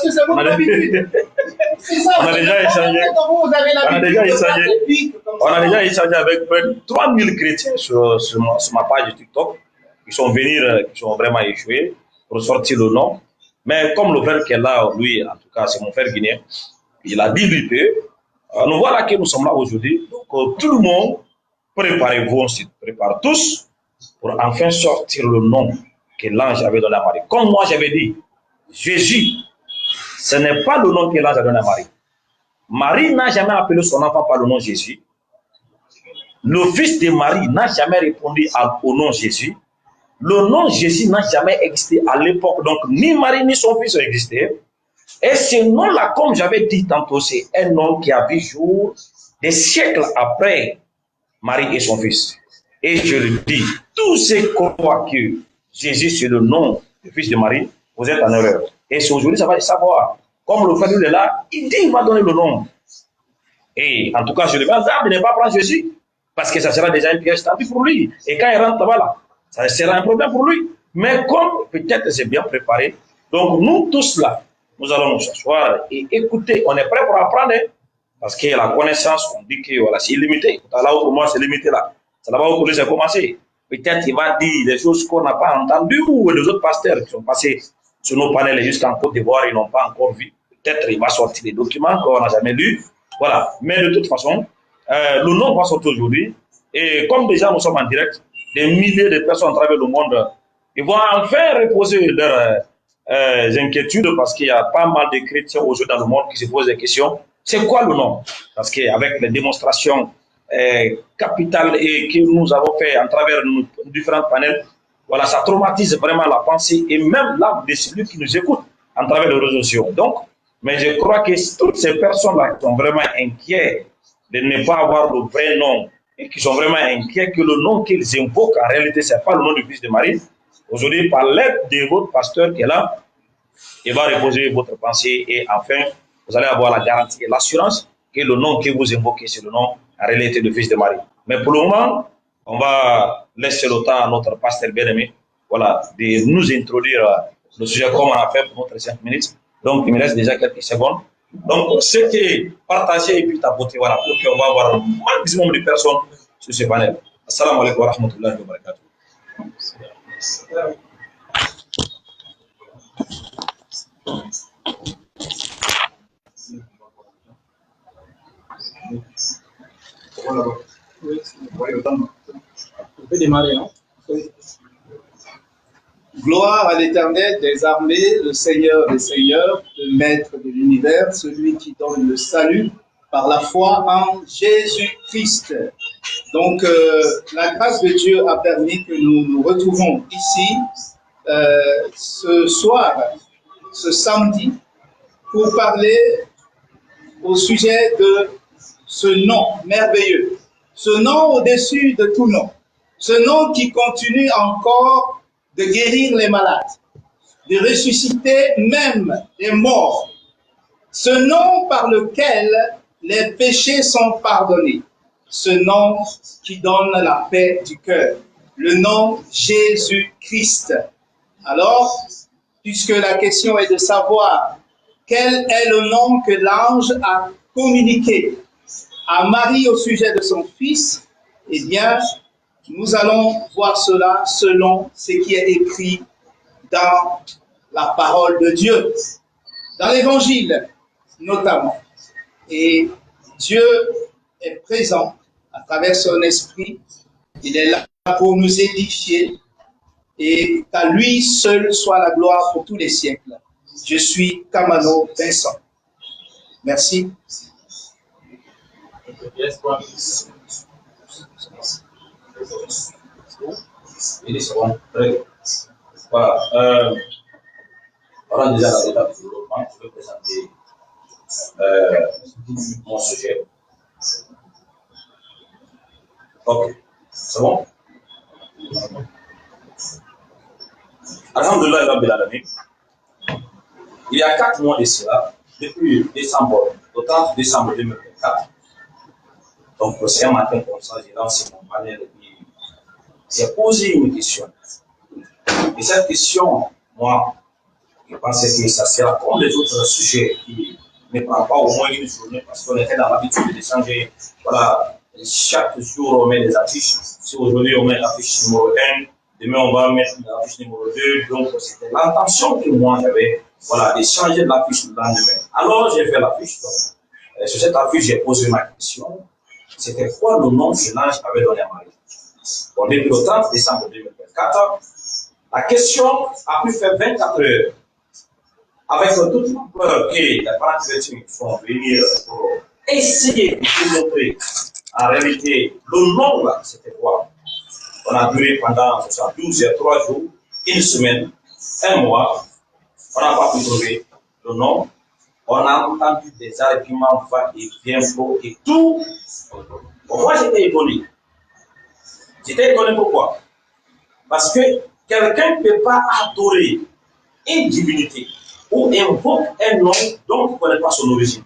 On a déjà échangé. On a déjà échangé avec près de 3000 chrétiens sur ma page TikTok qui sont venus, qui sont vraiment échoués pour sortir le nom. Mais comme le frère qui est là, lui, en tout cas, c'est mon frère guinéen, il a dit lui que nous voilà que nous sommes là aujourd'hui. Donc, tout le monde, préparez-vous, on se prépare tous pour enfin sortir le nom que l'ange avait donné à Marie. Comme moi j'avais dit, Jésus, ce n'est pas le nom que l'ange a donné à Marie. Marie n'a jamais appelé son enfant par le nom Jésus. Le fils de Marie n'a jamais répondu au nom Jésus. Le nom Jésus n'a jamais existé à l'époque. Donc, ni Marie ni son fils ont existé. Et ce nom-là, comme j'avais dit tantôt, c'est un nom qui a vu jour des siècles après Marie et son fils. Et je le dis, tous ceux qui croient que Jésus c'est le nom du fils de Marie, vous êtes en erreur. Et c'est aujourd'hui, ça va le savoir. Comme le frère est là, il dit qu'il va donner le nom. Et en tout cas, je le demande de ne pas prendre Jésus, parce que ça sera déjà un piège tendu pour lui. Et quand il rentre là-bas, ça sera un problème pour lui. Mais comme peut-être c'est bien préparé, donc nous tous là, nous allons nous asseoir et écouter. On est prêt pour apprendre, hein, parce que la connaissance, on dit que voilà, c'est illimité. Là où pour moi, c'est limité là. C'est là-bas où j'ai commencé. Peut-être qu'il va dire des choses qu'on n'a pas entendues, ou les autres pasteurs qui sont passés sur nos panels jusqu'en Côte d'Ivoire, ils n'ont pas encore vu. Peut-être il va sortir des documents qu'on n'a jamais lus. Voilà. Mais de toute façon, le nom va sortir aujourd'hui. Et comme déjà nous sommes en direct, des milliers de personnes à travers le monde, ils vont enfin reposer leurs inquiétudes, parce qu'il y a pas mal de chrétiens aujourd'hui dans le monde qui se posent des questions. C'est quoi le nom? Parce qu'avec les démonstrations capitales et que nous avons fait à travers nos différents panels, voilà, ça traumatise vraiment la pensée et même l'âme de celui qui nous écoute à travers les réseaux sociaux. Donc, mais je crois que toutes ces personnes-là qui sont vraiment inquiets de ne pas avoir le vrai nom et qui sont vraiment inquiets que le nom qu'ils invoquent, en réalité, ce n'est pas le nom du fils de Marie. Aujourd'hui, par l'aide de votre pasteur qui est là, il va reposer votre pensée et enfin, vous allez avoir la garantie et l'assurance que le nom que vous invoquez, c'est le nom en réalité du fils de Marie. Mais pour le moment, on va laisser le temps à notre pasteur bien-aimé, voilà, de nous introduire le sujet comme on a fait pour notre 5 minutes. Donc, il me reste déjà quelques secondes. Donc, ce qui est partagé et puis tapoté, voilà, pour qu'on va avoir un maximum de personnes sur ce panel. Assalamu alaikum wa rahmatullahi wa barakatuh. On peut démarrer, non? Gloire à l'Éternel des armées, le Seigneur des seigneurs, le Maître de l'univers, celui qui donne le salut par la foi en Jésus-Christ. Donc, la grâce de Dieu a permis que nous nous retrouvons ici ce soir, ce samedi, pour parler au sujet de ce nom merveilleux, ce nom au-dessus de tout nom, ce nom qui continue encore de guérir les malades, de ressusciter même les morts, ce nom par lequel les péchés sont pardonnés, ce nom qui donne la paix du cœur, le nom Jésus-Christ. Alors, puisque la question est de savoir quel est le nom que l'ange a communiqué à Marie au sujet de son fils, eh bien, nous allons voir cela selon ce qui est écrit dans la parole de Dieu, dans l'Évangile notamment. Et Dieu est présent à travers son esprit. Il est là pour nous édifier et qu'à lui seul soit la gloire pour tous les siècles. Je suis Kamano Vincent. Merci. Voilà. Voilà déjà la étape de développement. Je vais présenter mon sujet. Ok, c'est bon? Alhamdulillah, il y a 4 mois de cela, depuis décembre, au 30 décembre 2024, donc c'est un matin comme ça, j'ai lancé mon panel et puis j'ai posé une question. Et cette question, moi, Je pense que ça sera comme les autres sujets qui ne prennent pas au moins une journée parce qu'on était dans l'habitude d'échanger. Voilà, chaque jour on met des affiches. Si aujourd'hui on met l'affiche numéro 1, demain on va mettre l'affiche numéro 2. Donc c'était l'intention que moi j'avais, voilà, d'échanger l'affiche le lendemain. Alors j'ai fait l'affiche. Sur cette affiche, j'ai posé ma question. C'était quoi le nom que l'ange avait donné à Marie? On est le 30 décembre 2024. La question a pu faire 24 heures. Avec toute l'ampleur que les parents chrétiens font venir pour essayer de démontrer en réalité le nom là, c'était quoi? On a duré pendant 12 heures, 3 jours, une semaine, un mois. On n'a pas pu trouver le nom. On a entendu des arguments va et vient pour et tout. Bon, moi j'étais étonné. J'étais étonné pourquoi? Parce que quelqu'un ne peut pas adorer une divinité ou invoque un nom dont on ne connaît pas son origine.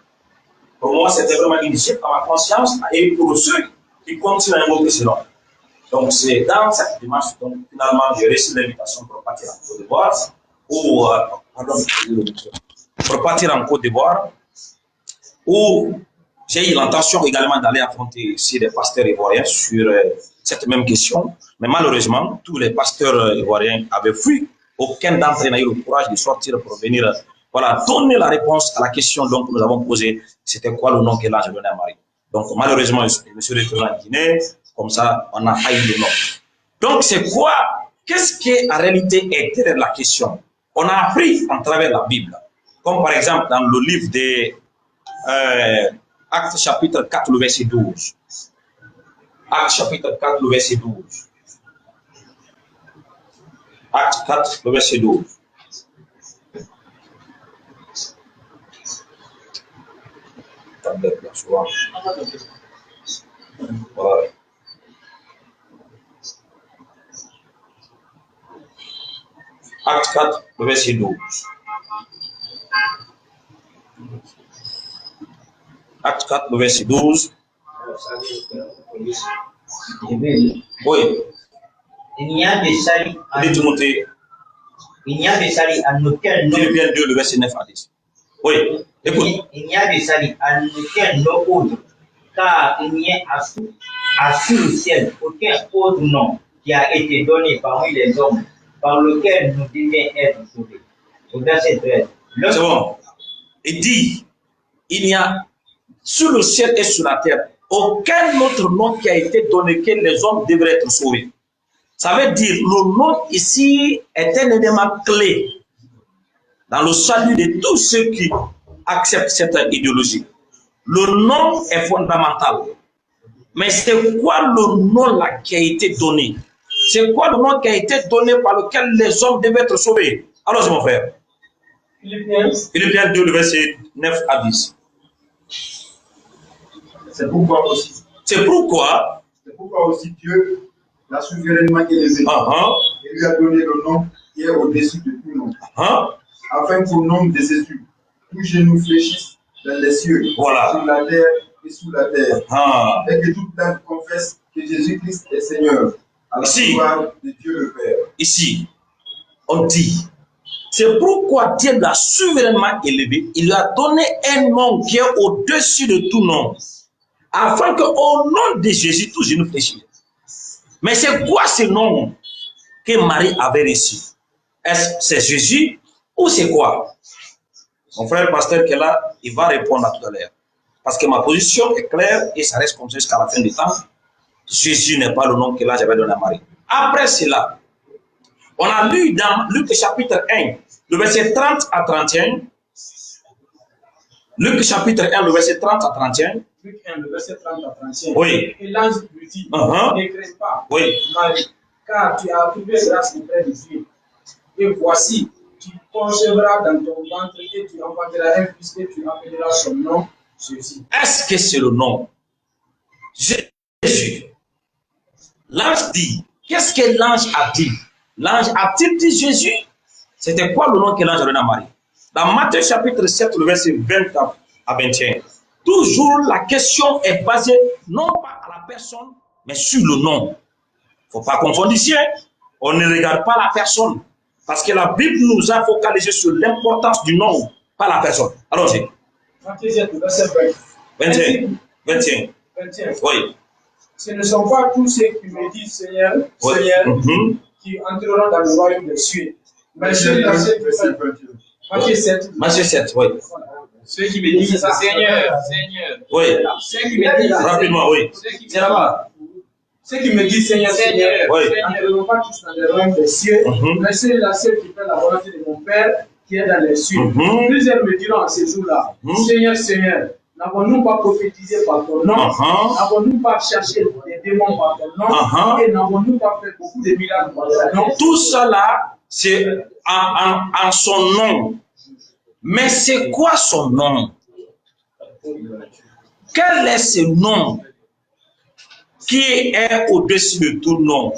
Pour moi, c'était vraiment une chute à ma conscience et pour ceux qui continuent à invoquer ce nom. Donc, c'est dans cette démarche, donc, finalement, j'ai reçu l'invitation pour partir en Côte d'Ivoire, pour partir en Côte d'Ivoire, où j'ai eu l'intention également d'aller affronter ici des pasteurs ivoiriens sur cette même question. Mais malheureusement, tous les pasteurs ivoiriens avaient fui. Aucun d'entre eux n'a eu le courage de sortir pour venir voilà, donner la réponse à la question donc, que nous avons posée. C'était quoi le nom que l'ange donnait à Marie? Donc malheureusement, je me suis retourné en Guinée. Comme ça, on a haï le nom. Donc c'est quoi? Qu'est-ce qui en réalité est derrière la question? On a appris à travers la Bible. Comme par exemple dans le livre des Actes chapitre 4, le verset 12. Actes chapitre 4, le verset 12. Acte 4, le verset 12. Voilà. Acte 4, le verset 12. Acte 4, le verset 12. Oui. Il n'y a de salut en Timothée. Il n'y a de salut en aucun nom. Philippiens 2, le verset 9 à 10. Oui, écoute. Il n'y a de salut en aucun nom autre, car il n'y a sous le ciel aucun autre nom qui a été donné parmi les hommes par lequel nous devions être sauvés. Au verset 13. C'est bon. Il dit, il n'y a sur le ciel et sur la terre aucun autre nom qui a été donné que les hommes devraient être sauvés. Ça veut dire le nom ici est un élément clé dans le salut de tous ceux qui acceptent cette idéologie. Le nom est fondamental. Mais c'est quoi le nom là qui a été donné? C'est quoi le nom qui a été donné par lequel les hommes devaient être sauvés? Alors, mon frère. Philippiens 2, le verset 9 à 10. C'est pourquoi aussi. C'est pourquoi. C'est pourquoi aussi Dieu l'a souverainement élevé. Et lui a donné le nom qui est au-dessus de tout nom. Afin qu'au nom de Jésus, tout genou fléchisse dans les cieux, voilà, sur la terre et sous la terre. Et que toute langue confesse que Jésus-Christ est Seigneur, à la gloire de Dieu le Père. Ici, on dit, c'est pourquoi Dieu l'a souverainement élevé, il lui a donné un nom qui est au-dessus de tout nom, afin qu'au nom de Jésus, tout genou fléchisse. Mais c'est quoi ce nom que Marie avait reçu? Est-ce que c'est Jésus ou c'est quoi? Mon frère pasteur qui est là, il va répondre à tout à l'heure. Parce que ma position est claire et ça reste comme ça jusqu'à la fin du temps. Jésus n'est pas le nom que là j'avais donné à Marie. Après cela, on a lu dans Luc chapitre 1, le verset 30 à 31. Luc chapitre 1, le verset 30 à 31. Luc 1, le verset 30 à 31. Oui. Et l'ange lui dit, ne crains pas, oui, Marie, car tu as trouvé grâce auprès de Dieu. Et voici, tu concevras dans ton ventre et tu enfanteras un fils et tu appelleras son nom Jésus. Est-ce que c'est le nom? Jésus. L'ange dit, qu'est-ce que l'ange a dit? L'ange a-t-il dit Jésus? C'était quoi le nom que l'ange a donné à Marie? Dans Matthieu chapitre 7, le verset 20 à 21. Toujours la question est basée non pas à la personne, mais sur le nom. Il ne faut pas confondre ici. On ne regarde pas la personne, Parce que la Bible nous a focalisé sur l'importance du nom, pas la personne. Allons-y. Matthieu 7, verset 20. 21. 21. Oui. Ce ne sont pas tous ceux qui me disent Seigneur, Oui. Seigneur, Mhm. qui entreront dans le royaume des cieux. Mais celui-là, Matthieu 7. Matthieu 7, oui. Ceux qui me disent Seigneur, Seigneur. Oui. Ceux qui me disent Rapidement, oui. C'est là-bas. Ceux qui me disent Seigneur, Seigneur, Oui. n'entreront pas tous dans le royaume des cieux, Mhm. mais celui-là, ceux qui font la volonté de mon Père qui est dans les cieux. Mhm. Plusieurs me diront en ces jours-là, Mhm. Seigneur, Seigneur, n'avons-nous pas prophétisé par ton nom? N'avons-nous pas cherché des démons par ton nom? Et n'avons-nous pas fait beaucoup de miracles par ton nom? Tout cela, c'est en son nom. Mais c'est quoi son nom? Quel est ce nom qui est au-dessus de tout nom?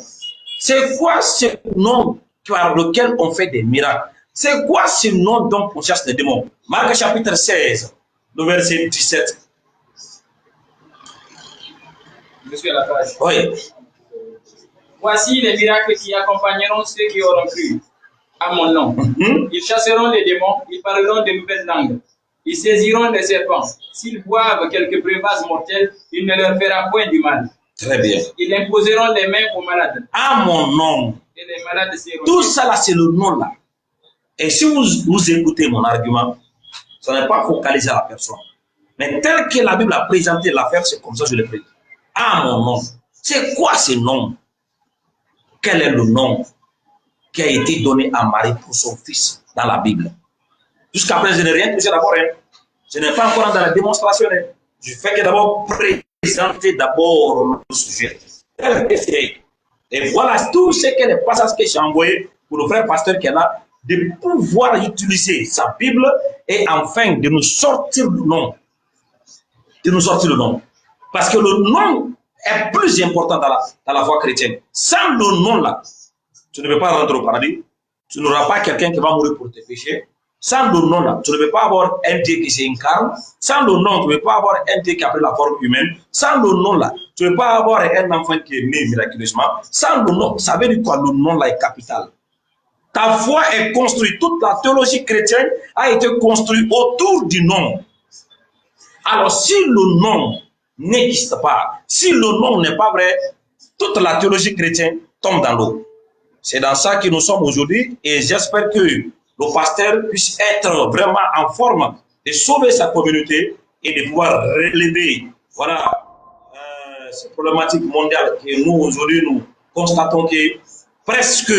C'est quoi ce nom par lequel on fait des miracles? C'est quoi ce nom dont on cherche les démons? Marc chapitre 16, le verset 17. Je suis à la page. Oui. Voici les miracles qui accompagneront ceux qui auront cru à mon nom. Ils chasseront les démons, ils parleront de nouvelles langues. Ils saisiront les serpents. S'ils boivent quelques breuvages mortels, il ne leur fera point du mal. Très bien. Ils imposeront les mains aux malades. À mon nom. Et les malades seront. Tout ça là, c'est le nom là. Et si vous écoutez mon argument, ça n'est pas focalisé à la personne. Mais tel que la Bible a présenté l'affaire, c'est comme ça que je l'ai pris. À mon nom. C'est quoi ce nom? Quel est le nom qui a été donné à Marie pour son fils dans la Bible? Jusqu'à présent, je n'ai rien touché d'abord. Je n'ai pas encore dans la démonstration. Je fais que d'abord présenter d'abord le sujet. Et voilà tout ce que les passages que j'ai envoyés pour le frère pasteur qui est là, de pouvoir utiliser sa Bible et enfin de nous sortir le nom. De nous sortir le nom. Parce que le nom est plus important dans la foi chrétienne. Sans le nom là, tu ne peux pas rentrer au paradis. Tu n'auras pas quelqu'un qui va mourir pour tes péchés. Sans le nom là, tu ne peux pas avoir un Dieu qui s'incarne. Sans le nom, tu ne peux pas avoir un Dieu qui a pris la forme humaine. Sans le nom là, tu ne peux pas avoir un enfant qui est né miraculeusement. Sans le nom, ça veut dire quoi? Le nom là est capital. Ta foi est construite, toute la théologie chrétienne a été construite autour du nom. Alors si le nom n'existe pas, si le nom n'est pas vrai, toute la théologie chrétienne tombe dans l'eau. C'est dans ça que nous sommes aujourd'hui et j'espère que le pasteur puisse être vraiment en forme de sauver sa communauté et de pouvoir relever ces problématiques mondiales que nous aujourd'hui nous constatons que presque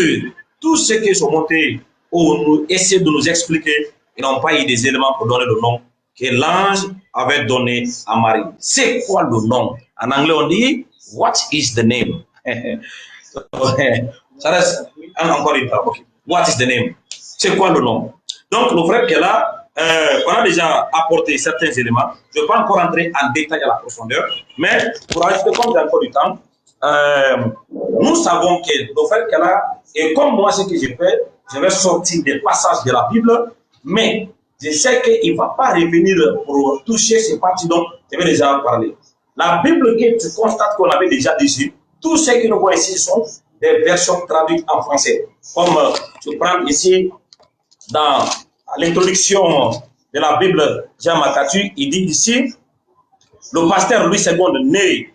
tous ceux qui sont montés ou nous essaient de nous expliquer, ils n'ont pas eu des éléments pour donner le nom que l'ange avait donné à Marie. C'est quoi le nom? En anglais on dit what is the name? Ça reste encore une fois. Okay. What is the name? C'est quoi le nom? Donc le frère qui est là, on a déjà apporté certains éléments. Je ne vais pas encore entrer en détail à la profondeur, mais pour ajouter comme j'ai encore du temps, nous savons que le frère qui est là, et comme moi ce que j'ai fait, je vais sortir des passages de la Bible, mais je sais qu'il ne va pas revenir pour toucher ces parties dont je vais déjà parler. La Bible que tu constates qu'on avait déjà dit, tous ceux qui nous voient ici sont des versions traduites en français. Comme tu prends ici, dans l'introduction de la Bible, Jean Makatu, il dit ici, le pasteur Louis II, né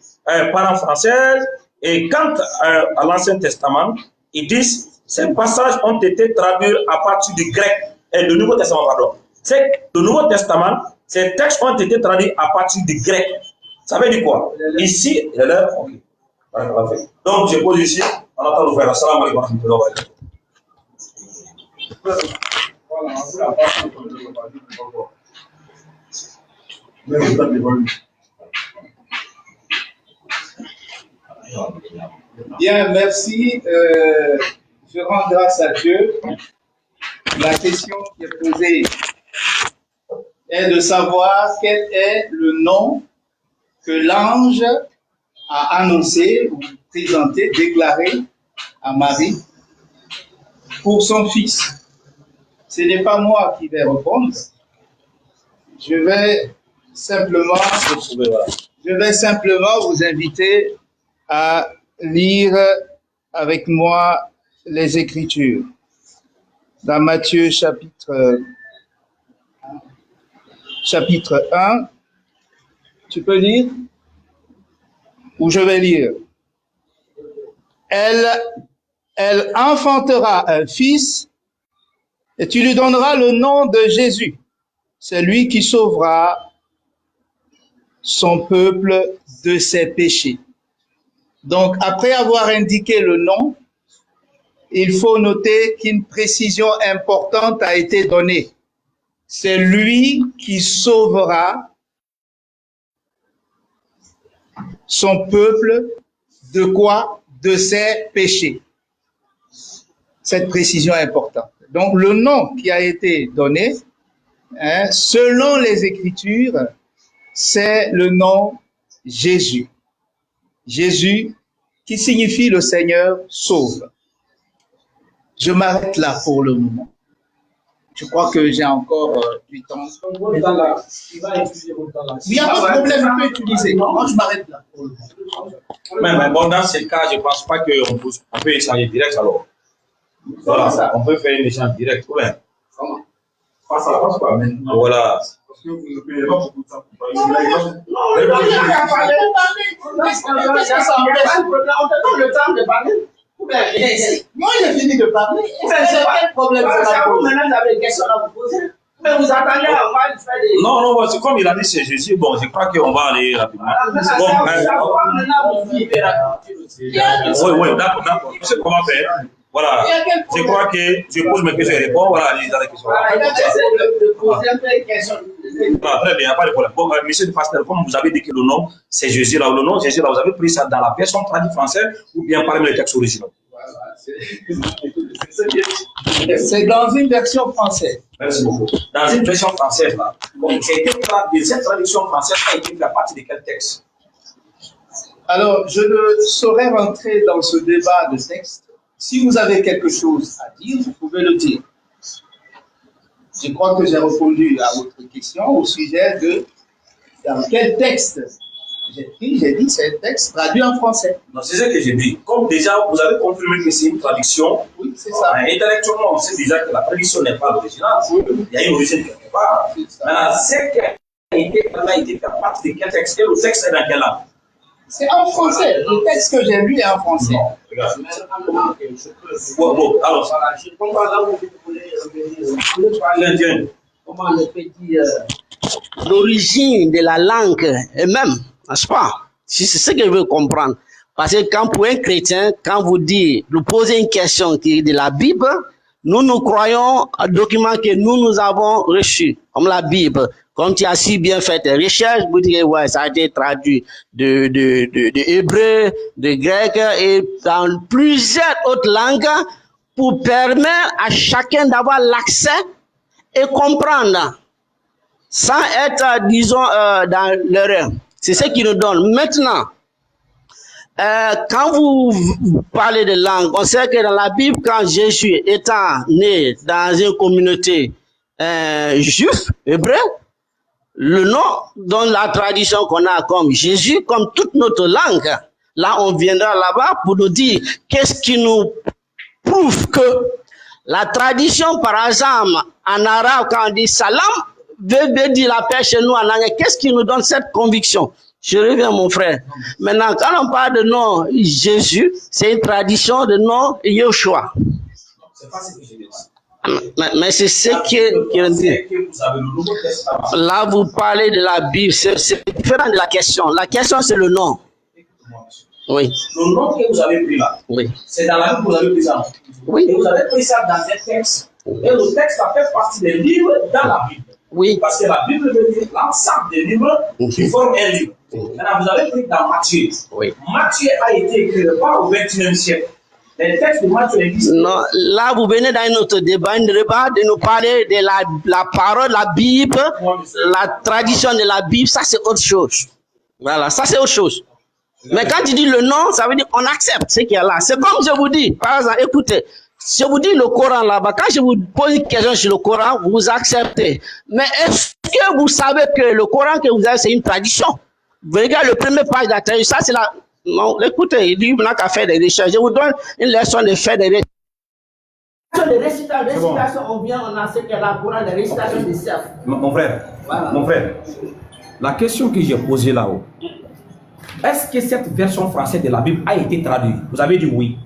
parent français, et quant à l'Ancien Testament, ils disent, ces passages ont été traduits à partir du grec, et du Nouveau Testament, pardon. C'est le Nouveau Testament, ces textes ont été traduits à partir du grec. Ça veut dire quoi? Ici, il est là, ok. Donc, je pose ici, on attend le faire. Assalamu alaikum wa rahmatullahi wa barakatuh. Bien, merci. Je rends grâce à Dieu. La question qui est posée est de savoir quel est le nom que l'ange a annoncé, ou présenté, déclaré à Marie pour son fils. Ce n'est pas moi qui vais répondre. Je vais simplement vous inviter à lire avec moi les Écritures. dans Matthieu chapitre 1. Tu peux lire? Ou je vais lire. Elle enfantera un fils et tu lui donneras le nom de Jésus. C'est lui qui sauvera son peuple de ses péchés. Donc, après avoir indiqué le nom, il faut noter qu'une précision importante a été donnée. C'est lui qui sauvera son peuple de quoi? De ses péchés. Cette précision est importante. Donc, le nom qui a été donné, selon les Écritures, c'est le nom Jésus. Jésus, qui signifie le Seigneur sauve. Je m'arrête là pour le moment. Je crois que j'ai encore du temps. Il n'y a pas de problème, je peux utiliser. Moi, je m'arrête là pour le moment. Mais bon, dans ce cas, je ne pense pas qu'on peut échanger direct alors. Voilà, on peut faire une échange direct. Comment? Face à face, quoi. Voilà. Parce que vous ne payez pas beaucoup de temps pour parler. Non, il n'y a pas parler. On te donne le temps de parler. Moi, j'ai fini de parler. C'est pas le problème. Maintenant, vous avez des questions à vous poser. Mais vous attendez, on va faire des... Non, c'est comme il a dit, c'est Jésus. Bon, je crois qu'on va aller rapidement. Oui, d'accord. Tu sais comment faire? Voilà. Je crois que je pose mes questions et réponds. Voilà, les questions. Voilà, très bien, pas de problème. Bon, monsieur le pasteur, comme vous avez dit que le nom, c'est Jésus là, le nom Jésus là, vous avez pris ça dans la version traduite française ou bien parmi les textes originaux? C'est dans une version française. Merci beaucoup. Dans une version française là. Donc, cette traduction française a été faite à partir de quel texte? Alors, je ne saurais rentrer dans ce débat de texte. Si vous avez quelque chose à dire, vous pouvez le dire. Je crois que j'ai répondu à votre question au sujet de dans quel texte j'ai dit c'est un texte traduit en français. Non, c'est ce que j'ai dit. Comme déjà, vous avez confirmé que c'est une traduction. Oui, c'est ça. Intellectuellement, on sait déjà que la traduction n'est pas l'original. Il y a une origine quelque part. Maintenant, ce qui a été fait à partir de quel texte? Et le texte est dans quelle langue? C'est en français. Le texte que j'ai lu est en français. Non, regarde. Bon, alors, je comprends là où vous voulez revenir. Comment on peut dire l'origine de la langue et même, n'est-ce pas? C'est ce que je veux comprendre. Parce que quand pour un chrétien, quand vous dites, vous posez une question qui est de la Bible, nous croyons un document que nous avons reçu, comme la Bible. Comme tu as si bien fait tes recherches, vous dites, ouais, ça a été traduit de hébreu, de grec et dans plusieurs autres langues pour permettre à chacun d'avoir l'accès et comprendre sans être, disons, dans l'erreur. C'est ce qui nous donne. Maintenant, quand vous parlez de langue, on sait que dans la Bible, quand Jésus étant né dans une communauté juive, hébreu, le nom dans la tradition qu'on a comme Jésus, comme toute notre langue, là on viendra là-bas pour nous dire qu'est-ce qui nous prouve que la tradition, par exemple, en arabe, quand on dit salam, veut dire la paix chez nous en anglais. Qu'est-ce qui nous donne cette conviction? Je reviens, mon frère. Maintenant, quand on parle de nom Jésus, c'est une tradition de nom Yeshua. C'est pas ce que je veux dire. Mais c'est ce que dit. Là, vous parlez de la Bible. C'est différent de la question. La question, c'est le nom. Oui. Le nom que vous avez pris là, oui. C'est dans la Bible que vous avez pris ça. Oui. Et vous avez pris ça dans un texte. Et le texte a fait partie des livres dans la Bible. Oui. Parce que la Bible veut dire l'ensemble des livres qui forment un livre. Maintenant, vous avez pris dans Matthieu. Oui. Matthieu a été écrit pas au XXIe siècle. Les textes de Matthieu existent. Non, là, vous venez dans notre débat de nous parler de la parole, la Bible, la tradition de la Bible, ça c'est autre chose. Voilà, ça c'est autre chose. Mais quand tu dis le nom, ça veut dire qu'on accepte ce qu'il y a là. C'est comme je vous dis, par exemple, écoutez, je vous dis le Coran là-bas, quand je vous pose une question sur le Coran, vous acceptez. Mais est-ce que vous savez que le Coran que vous avez, c'est une tradition? Vous regardez le premier page de la tradition, ça c'est la... Non, écoutez, il dit, on n'a qu'à faire des recherches. Je vous donne une leçon de faire des recherches. de récitation, on vient, on a ce qu'elle a pour les récitations des chefs. Mon frère, Voilà. mon frère, la question que j'ai posée là-haut, est-ce que cette version française de la Bible a été traduite? Vous avez dit oui.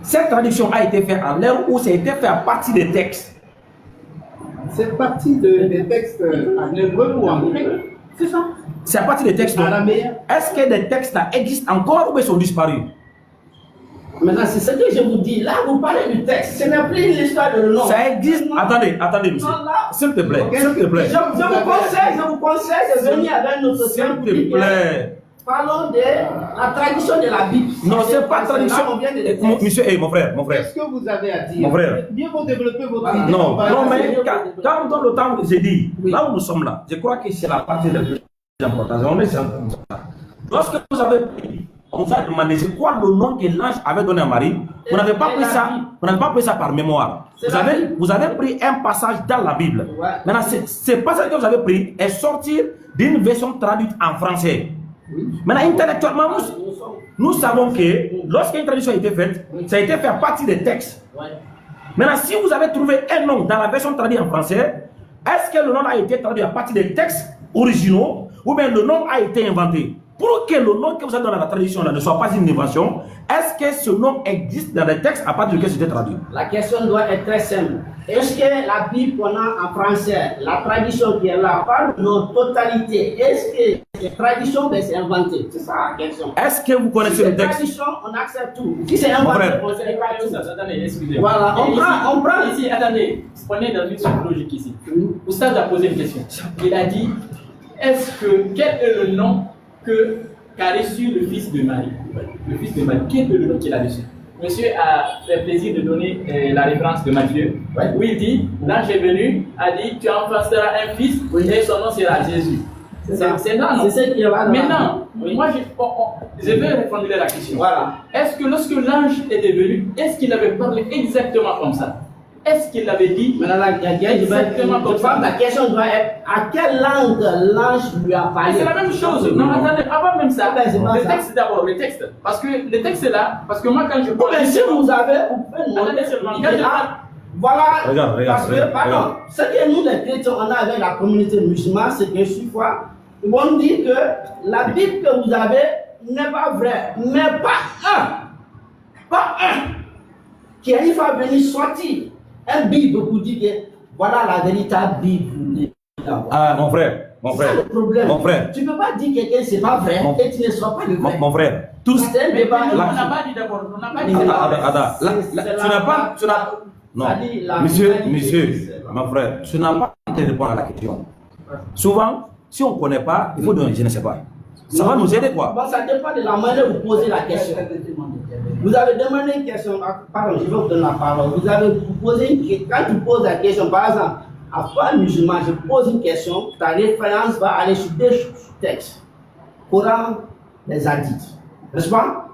Cette traduction a été faite en l'air ou ça a été fait à partir des textes? C'est parti des textes en hébreu ou en grec. C'est ça. C'est à partir des textes. Araméen. Est-ce que des textes là existent encore ou ils sont disparus? Maintenant, c'est ce que je vous dis. Là, vous parlez du texte. Ce n'est plus l'histoire de nom. Ça existe. Attendez, monsieur. Non, là. S'il te plaît, s'il te plaît. Je vous conseille de venir avec notre S'il te plaît. Parlons de la tradition de la Bible. Non, c'est pas tradition. Là, on vient de les textes. Monsieur, mon frère. Qu'est-ce que vous avez à dire? Mon frère. Bien vous développer votre idée. Non, On va non, mais essayer. quand on donne le temps, j'ai dit, là où nous sommes là, je crois que c'est la partie la plus importante. On est comme ça. Lorsque vous avez pris, on vous a demandé c'est quoi le nom que l'ange avait donné à Marie, vous n'avez pas pris ça, vous n'avez pas pris ça par mémoire. Vous avez pris un passage dans la Bible. Ouais. Maintenant, ce passage que vous avez pris est sorti d'une version traduite en français. Maintenant, intellectuellement, nous savons que lorsqu'une traduction a été faite, ça a été fait à partir des textes. Ouais. Maintenant, si vous avez trouvé un nom dans la version traduite en français, est-ce que le nom a été traduit à partir des textes originaux ou bien le nom a été inventé? Pour que le nom que vous avez dans la tradition là ne soit pas une invention, est-ce que ce nom existe dans les textes à partir duquel c'était traduit? La question doit être très simple. Est-ce que la Bible qu'on a en français, la tradition qui est là, parle de notre totalité? Est-ce que la tradition c'est inventé? C'est ça la question. Est-ce que vous Si connaissez c'est le texte? tradition, on accepte tout. Si c'est inventé, frère. on sait pas tout. Attendez, excusez-moi. Voilà, on prend Ici, attendez, on est dans une suite logique ici. Oustaz a posé une question. Il a dit, quel est le nom qu'a reçu le fils de Marie? Le fils de Marie, quel est le nom qu'il a reçu? Monsieur a fait plaisir de donner la référence de Matthieu, où il dit, l'ange est venu, a dit, tu enfanteras un fils, et son nom sera Jésus. C'est là, non? C'est ce qui est là. Maintenant, moi, je vais répondre à la question. Voilà. Est-ce que lorsque l'ange était venu, est-ce qu'il avait parlé exactement comme ça? Est-ce qu'il avait dit Maintenant, la question doit être à quelle langue l'ange lui a parlé? c'est la même chose. Non, attendez, avant même ça, c'est pas le ça. texte d'abord, le texte. Parce que le texte est là, parce que moi quand je parle. Mais si vous avez, vous pouvez demander Attendez seulement, il quand est je là. parle. Voilà. Regarde, Parce que, pardon, regarde. ce que nous les chrétiens, on a avec la communauté musulmane, c'est que chaque fois, ils vont dire que la Bible que vous avez n'est pas vraie, mais pas un, qui a une fois venu sortir un Bible pour dire que voilà la véritable Bible. Ah, mon frère, C'est ça le problème. mon frère. Tu ne peux pas dire que quelqu'un c'est pas vrai et tu ne sois pas le vrai. Mon frère, tous. C'est un débat. On n'a pas dit d'abord, on n'a pas dit Tu n'as pas. Non, monsieur, mon frère, tu n'as pas été répondre à la question. Souvent, si on ne connaît pas, il faut donner, je ne sais pas. Ça va nous aider quoi? Bon, ça dépend de la manière où vous posez la question. Vous avez demandé une question, pardon, je vais vous donner la parole. Vous avez posé une question, quand tu poses la question, par exemple, à toi musulman, je pose une question, ta référence va aller sur deux textes. Coran, les hadiths. N'est-ce pas?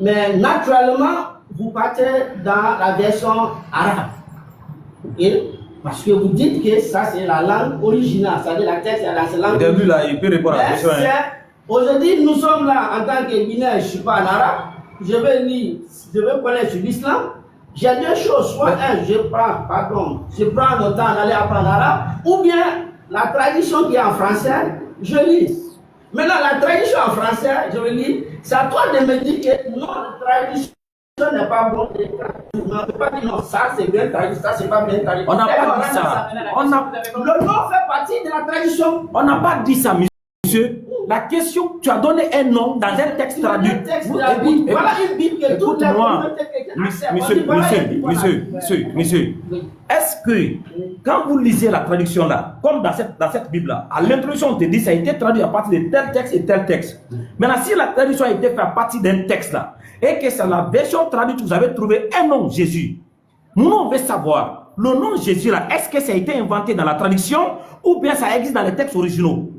Mais naturellement, vous partez dans la version arabe. Ok? Parce que vous dites que ça c'est la langue originale, c'est-à-dire la texte est la langue. Au début là, il peut répondre à la question. Aujourd'hui, nous sommes là en tant que Guinéen, je ne suis pas en arabe. Je vais lire, je vais parler sur l'islam. J'ai deux choses. Soit je prends le temps d'aller apprendre l'arabe, ou bien la tradition qui est en français, je lis. Maintenant, la tradition en français, je le lis. C'est à toi de me dire que notre tradition n'est pas bonne. On ne peut pas dire non, ça c'est bien traduit, ça c'est pas bien traduit. On n'a pas dit ça. Le nom fait partie de la tradition. On n'a pas dit ça, monsieur. La question, tu as donné un nom dans un texte traduit. Voilà une Bible que toute la communauté Monsieur, est-ce que quand vous lisez la traduction là, comme dans cette Bible là, à l'introduction on te dit ça a été traduit à partir de tel texte et tel texte. Maintenant, si la traduction a été faite à partir d'un texte là, et que c'est la version traduite, vous avez trouvé un nom Jésus. Nous on veut savoir, le nom Jésus là, est-ce que ça a été inventé dans la traduction ou bien ça existe dans les textes originaux?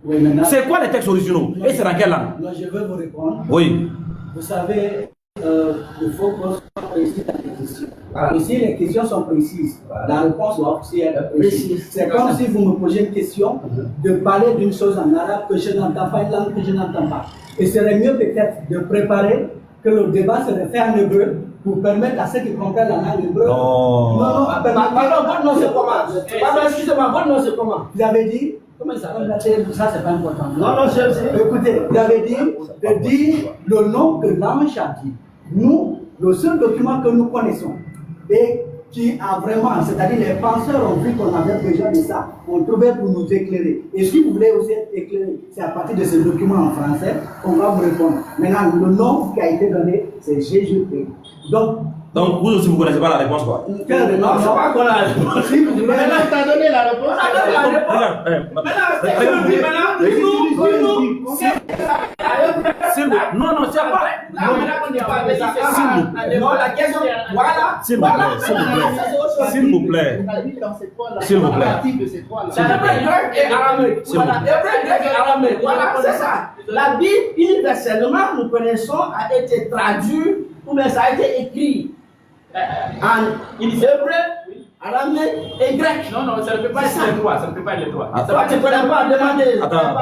Oui, c'est quoi les textes originaux? Et c'est dans quelle langue? Moi, je vais vous répondre. Oui. Vous savez, il faut qu'on soit précis dans les questions. Alors, ici, les questions sont précises. La réponse doit aussi être précise. C'est comme si vous me posiez une question de parler d'une chose en arabe que je n'entends pas, une langue que je n'entends pas. Et il serait mieux peut-être de préparer que le débat serait fait en hébreu pour permettre à ceux qui comprennent la langue hébreu. Non. Non, pardon, votre nom c'est comment? Pardon, excusez-moi, votre nom c'est comment? Vous avez dit, comment ça s'appelle? Ça c'est pas important. Non, écoutez, vous avez dit de dire le nom que l'âme a dit. Nous, le seul document que nous connaissons et qui a vraiment, c'est-à-dire les penseurs ont vu qu'on avait besoin de ça, on trouvait pour nous éclairer. Et si vous voulez aussi être éclairé, c'est à partir de ce document en français qu'on va vous répondre. Maintenant, le nom qui a été donné, c'est Jésus-Christ. Donc, vous aussi, vous ne connaissez pas la réponse, quoi. Non, c'est pas qu'on a la réponse. Si vous voulez, Maintenant, tu as donné la réponse. Non, non, c'est pas. Non, la question, voilà. S'il vous plaît. S'il vous plaît. S'il vous plaît. C'est hébreu, grec et araméque. Voilà, hébreu, grec et araméque. Voilà, c'est ça. La Bible, universellement, nous connaissons, a été traduite, ou bien ça a été écrit en hébreu, araméque et grec. Non, ça ne peut pas être les trois. Ça ne peut pas être les trois. Toi, tu ne connais pas demander. Attends.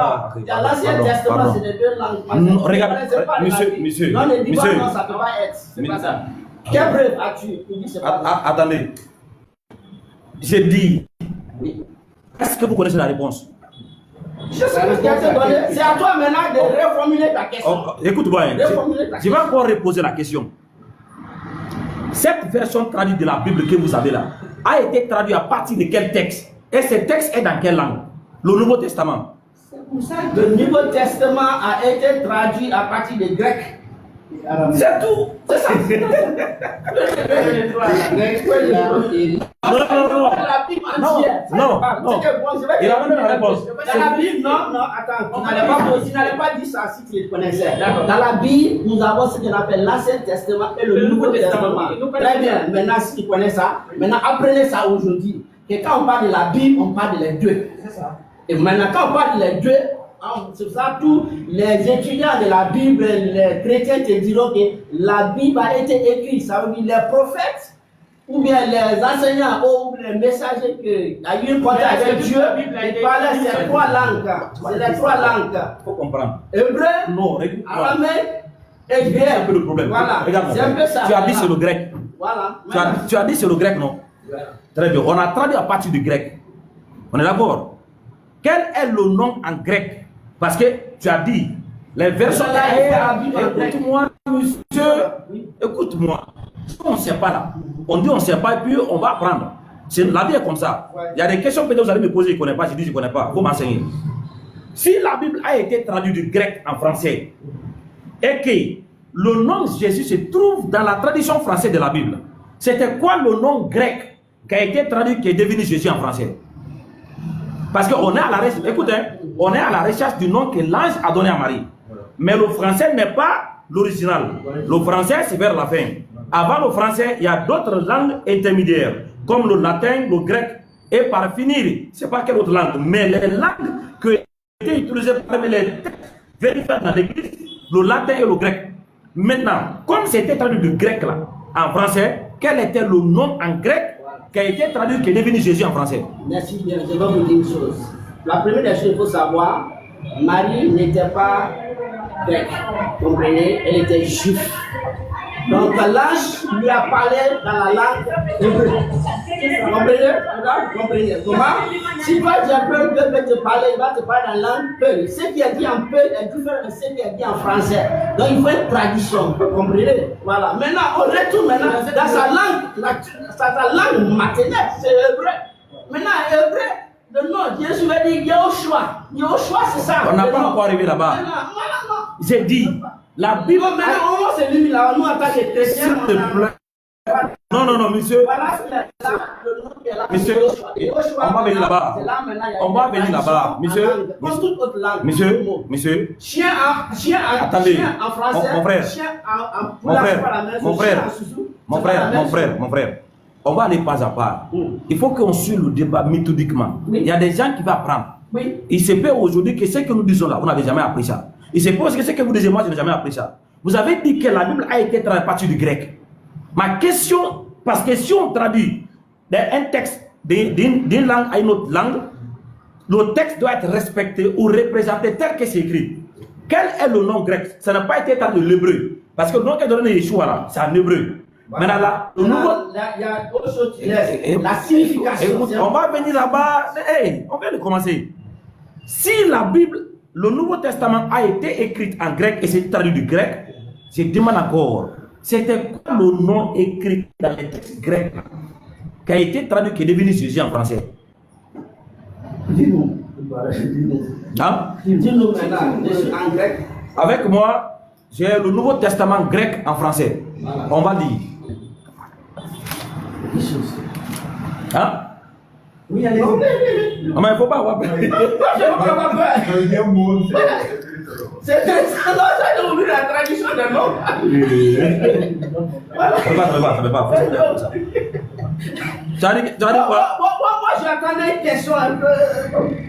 Dans l'Ancien Testament, c'est les deux langues. Regarde, monsieur. Non, ne dis pas non, ça ne peut pas être. C'est pas ça. Quelle preuve as-tu? Attendez. J'ai dit. Est-ce que vous connaissez la réponse? C'est à toi maintenant de reformuler ta question. Écoute-moi, je vais encore reposer la question. Cette version traduite de la Bible que vous avez là a été traduite à partir de quel texte? Et ce texte est dans quelle langue? Le Nouveau Testament. C'est pour ça que le Nouveau Testament a été traduit à partir des Grecs. C'est tout. C'est ça. Non. Il a donné la réponse. Dans la Bible, non, attends. Tu n'allais pas dire ça si tu le connaissais. Dans la Bible, nous avons ce qu'on appelle l'Ancien Testament et le Nouveau Testament. Très bien. Maintenant, si tu connais ça, maintenant apprenez ça aujourd'hui. Que quand on parle de la Bible, on parle de les deux. Et maintenant, quand on parle de les deux, c'est ça, tous les étudiants de la Bible, les chrétiens te diront que la Bible a été écrite. Ça veut dire les prophètes, ou bien les enseignants, ou les messagers qui ont eu un contact avec Dieu, ils parlaient ces trois langues. C'est les trois langues. Il faut comprendre. Hébreu, araméque et grec. C'est un peu le problème. Voilà. Regarde, c'est un peu ça. tu as dit c'est le grec. Voilà. Tu as dit c'est le grec, non? Très bien. On a traduit à partir du grec. On est d'accord? Quel est le nom en grec? Parce que tu as dit, les versions écoute-moi, monsieur, écoute-moi. On ne sait pas là. On dit on ne sait pas et puis on va apprendre. La vie est comme ça. Il y a des questions que vous allez me poser, je ne connais pas, je dis je ne connais pas. Il faut m'enseigner. Si la Bible a été traduite du grec en français et que le nom Jésus se trouve dans la tradition française de la Bible, c'était quoi le nom grec qui a été traduit, qui est devenu Jésus en français? Parce qu'on est à la recherche, écoutez, on est à la recherche du nom que l'ange a donné à Marie. Mais le français n'est pas l'original. Le français, c'est vers la fin. Avant le français, il y a d'autres langues intermédiaires, comme le latin, le grec. Et par finir, ce n'est pas quelle autre langue, mais les langues qui ont été utilisées parmi les textes vérifiés dans l'église, le latin et le grec. Maintenant, comme c'était traduit du grec là, en français, quel était le nom en grec qui a été traduit, qui est devenu Jésus en français? Merci bien, je vais vous dire une chose. La première des choses qu'il faut savoir, Marie n'était pas grecque, comprenez, elle était juive. Donc l'ange lui a parlé dans la langue hébreu. Comprenez? Comment? Si toi tu as peur de te parler, il va te parler dans la langue Peul. Ce qui est dit en Peul est différent de ce qui est dit en français. Donc il faut une traduction, vous comprenez? Voilà. Maintenant, on retourne maintenant dans sa langue maternelle, c'est hébreu. Maintenant, hébreu, le nom Jésus veut dire Yahushua. Yahushua, c'est ça. On n'a pas encore arrivé là-bas. J'ai dit, la Bible. Maintenant, on se limite là, nous en tant que chrétiens. S'il te plaît. Non, monsieur. Monsieur, on va venir là-bas. On va venir là-bas. Monsieur. Chien en français. Mon frère. On va aller pas à pas. Il faut qu'on suive le débat méthodiquement. Il y a des gens qui vont apprendre. Il se peut aujourd'hui que ce que nous disons là, vous n'avez jamais appris ça. Il se peut que ce que vous disiez, moi, je n'ai jamais appris ça. Vous avez dit que la Bible a été traduite à partir du grec. Ma question, parce que si on traduit un texte d'une langue à une autre langue, le texte doit être respecté ou représenté tel que c'est écrit. Quel est le nom grec? Ça n'a pas été traduit de l'hébreu. Parce que le nom qui est donné Yeshua là, c'est en hébreu. Maintenant là, le nouveau... Il y a autre chose qui laisse. La signification. Écoute, on va venir là-bas. Hey, on vient de commencer. Si la Bible, le Nouveau Testament a été écrit en grec et c'est traduit du grec, je demande encore, c'était quoi le nom écrit dans les textes grecs qui a été traduit, qui est devenu Jésus en français? Dis-nous. Hein? Dis-nous maintenant, en grec. Avec moi, j'ai le Nouveau Testament grec en français. Voilà. On va dire. Hein? Oui, allez-y. Mais il ne faut pas avoir peur. C'est ça, j'ai oublié la tradition de l'homme. Voilà. Ça ne va pas. Tu as dit quoi? Moi, j'attendais une question un peu.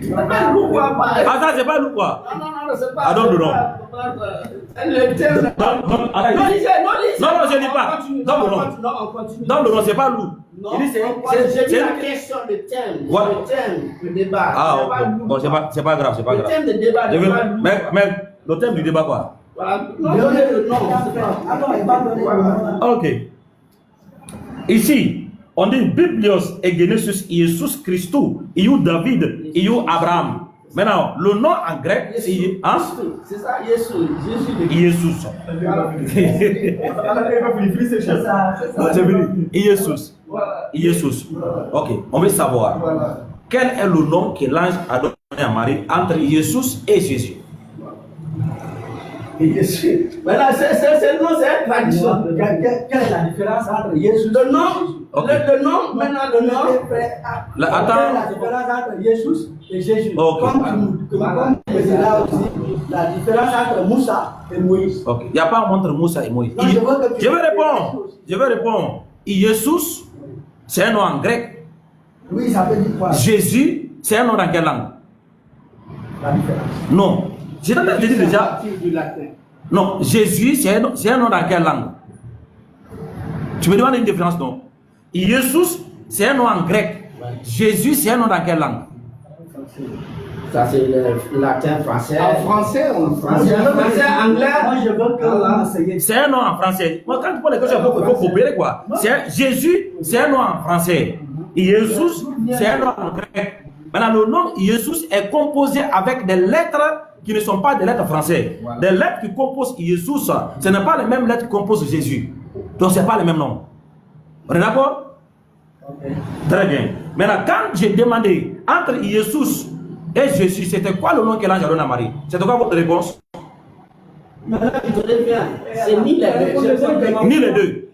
C'est pas loup, quoi. Ah, ça, c'est pas loup, quoi. Non, c'est pas. Ah, non. Le thème. Non, je ne dis pas. On continue. Non, le nom, c'est pas loup. Non, Il dit j'ai dit la question de thème. Ouais. Le thème du débat. Ah, bon, c'est pas grave, Le thème de débat. Mais le thème du débat, quoi? Voilà. Non, c'est pas. Ok. Ici, on dit Biblios et Genesis Jesus Christou, Iou David, Iou Abraham. Maintenant, le nom en grec, c'est hein? C'est ça, Jésus. Jésus. Jésus. Jésus. Ok, on veut savoir quel est le nom que l'ange a donné à Marie entre Jésus et Jésus. Maintenant, c'est une tradition. Quelle est la différence entre Jésus Le nom, Okay. le nom, maintenant le nom. Attends. La différence entre Jésus et Jésus. Ok. Comme c'est là aussi la différence entre Moussa et Moïse. Ok. Il n'y a pas entre Moussa et Moïse. Non, Je vais répondre. Jésus, c'est un nom en grec. Oui, ça veut dire quoi? Jésus, c'est un nom dans quelle langue? La différence. Non. J'ai déjà dit déjà. Du latin. Non, Jésus, c'est un nom dans quelle langue? Tu me demandes une différence, non? Jésus, c'est un nom en grec. Jésus, c'est un nom dans quelle langue? Ça, c'est le latin, français. En français, Français, anglais. Moi, je veux que vous enseignez. C'est un nom en français. Moi, quand tu poses les questions, il faut coopérer, quoi. Jésus, c'est un nom en français. Jésus, c'est un nom en grec. Maintenant, le nom Jésus est composé avec des lettres qui ne sont pas des lettres françaises. Voilà. Des lettres qui composent Jésus, ce n'est pas les mêmes lettres qui composent Jésus. Donc, ce n'est pas le même nom. On est d'accord? Okay. Très bien. Maintenant, quand j'ai demandé entre Jésus et Jésus, c'était quoi le nom que l'ange a donné à Marie? C'était quoi votre réponse? C'est ni les deux. Ni les deux.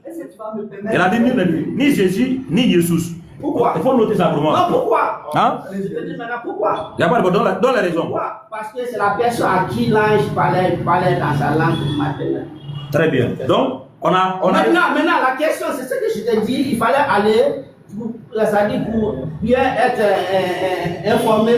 Elle a dit ni les deux. Ni Jésus, ni Jésus. Pourquoi? Il faut noter ça pour moi. Non, pourquoi? Hein? Je te dis maintenant pourquoi? Il n'y a pas de dans les raisons. Pourquoi? Parce que c'est la personne à qui l'ange parlait dans sa langue maternelle. Très bien. Donc, on a... Maintenant, la question, c'est ce que je t'ai dit, il fallait aller, c'est-à-dire pour bien être informé,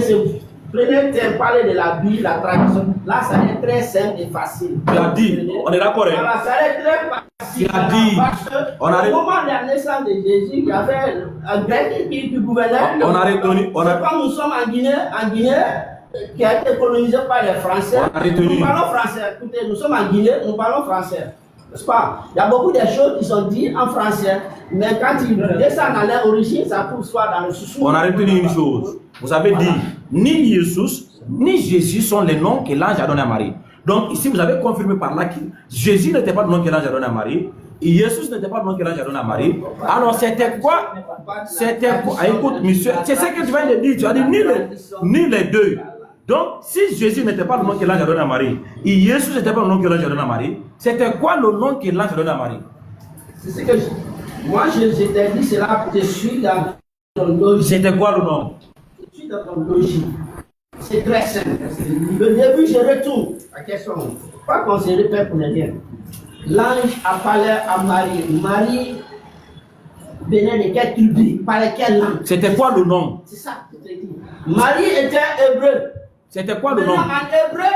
prenez le parler de la Bible, la tradition. Là, ça est très simple et facile. Tu as dit, on est d'accord. Voilà, ça est très facile. Tu as dit, parce que au moment de la naissance de Jésus, il y avait un grec qui gouvernait. On a retenu. Quand nous sommes en Guinée, qui a été colonisée par les Français, nous parlons français. Écoutez, nous sommes en Guinée, nous parlons français. N'est-ce pas? Il y a beaucoup de choses qui sont dites en français, mais quand ils descendent à leur origine, ça trouve soit dans le sous-sous. On a retenu une chose. Vous avez dit, ni Jésus, ni Jésus sont les noms que l'ange a donné à Marie. Donc ici, vous avez confirmé par là que Jésus n'était pas le nom que l'ange a donné à Marie, et Jésus n'était pas le nom que l'ange a donné à Marie. Alors c'était quoi? C'était quoi? Ah, écoute, monsieur, c'est ce que tu viens de dire. Tu as dit ni les deux. Donc, si Jésus n'était pas le nom que l'ange a donné à Marie, et Jésus n'était pas le nom que l'ange a donné à Marie, c'était quoi le nom que l'ange a donné à Marie? C'est ce que moi je t'ai dit, c'est là que je suis dans ton logique. C'était quoi le nom? Je suis dans ton logique. C'est très simple. Le début, je retourne la question. Pas qu'on se répète pour rien. L'ange a parlé à Marie. Marie venait de quelle tribu? Par quelle langue? C'était quoi le nom? C'est ça que je t'ai dit. Marie était hébreu. C'était quoi le nom? En hébreu,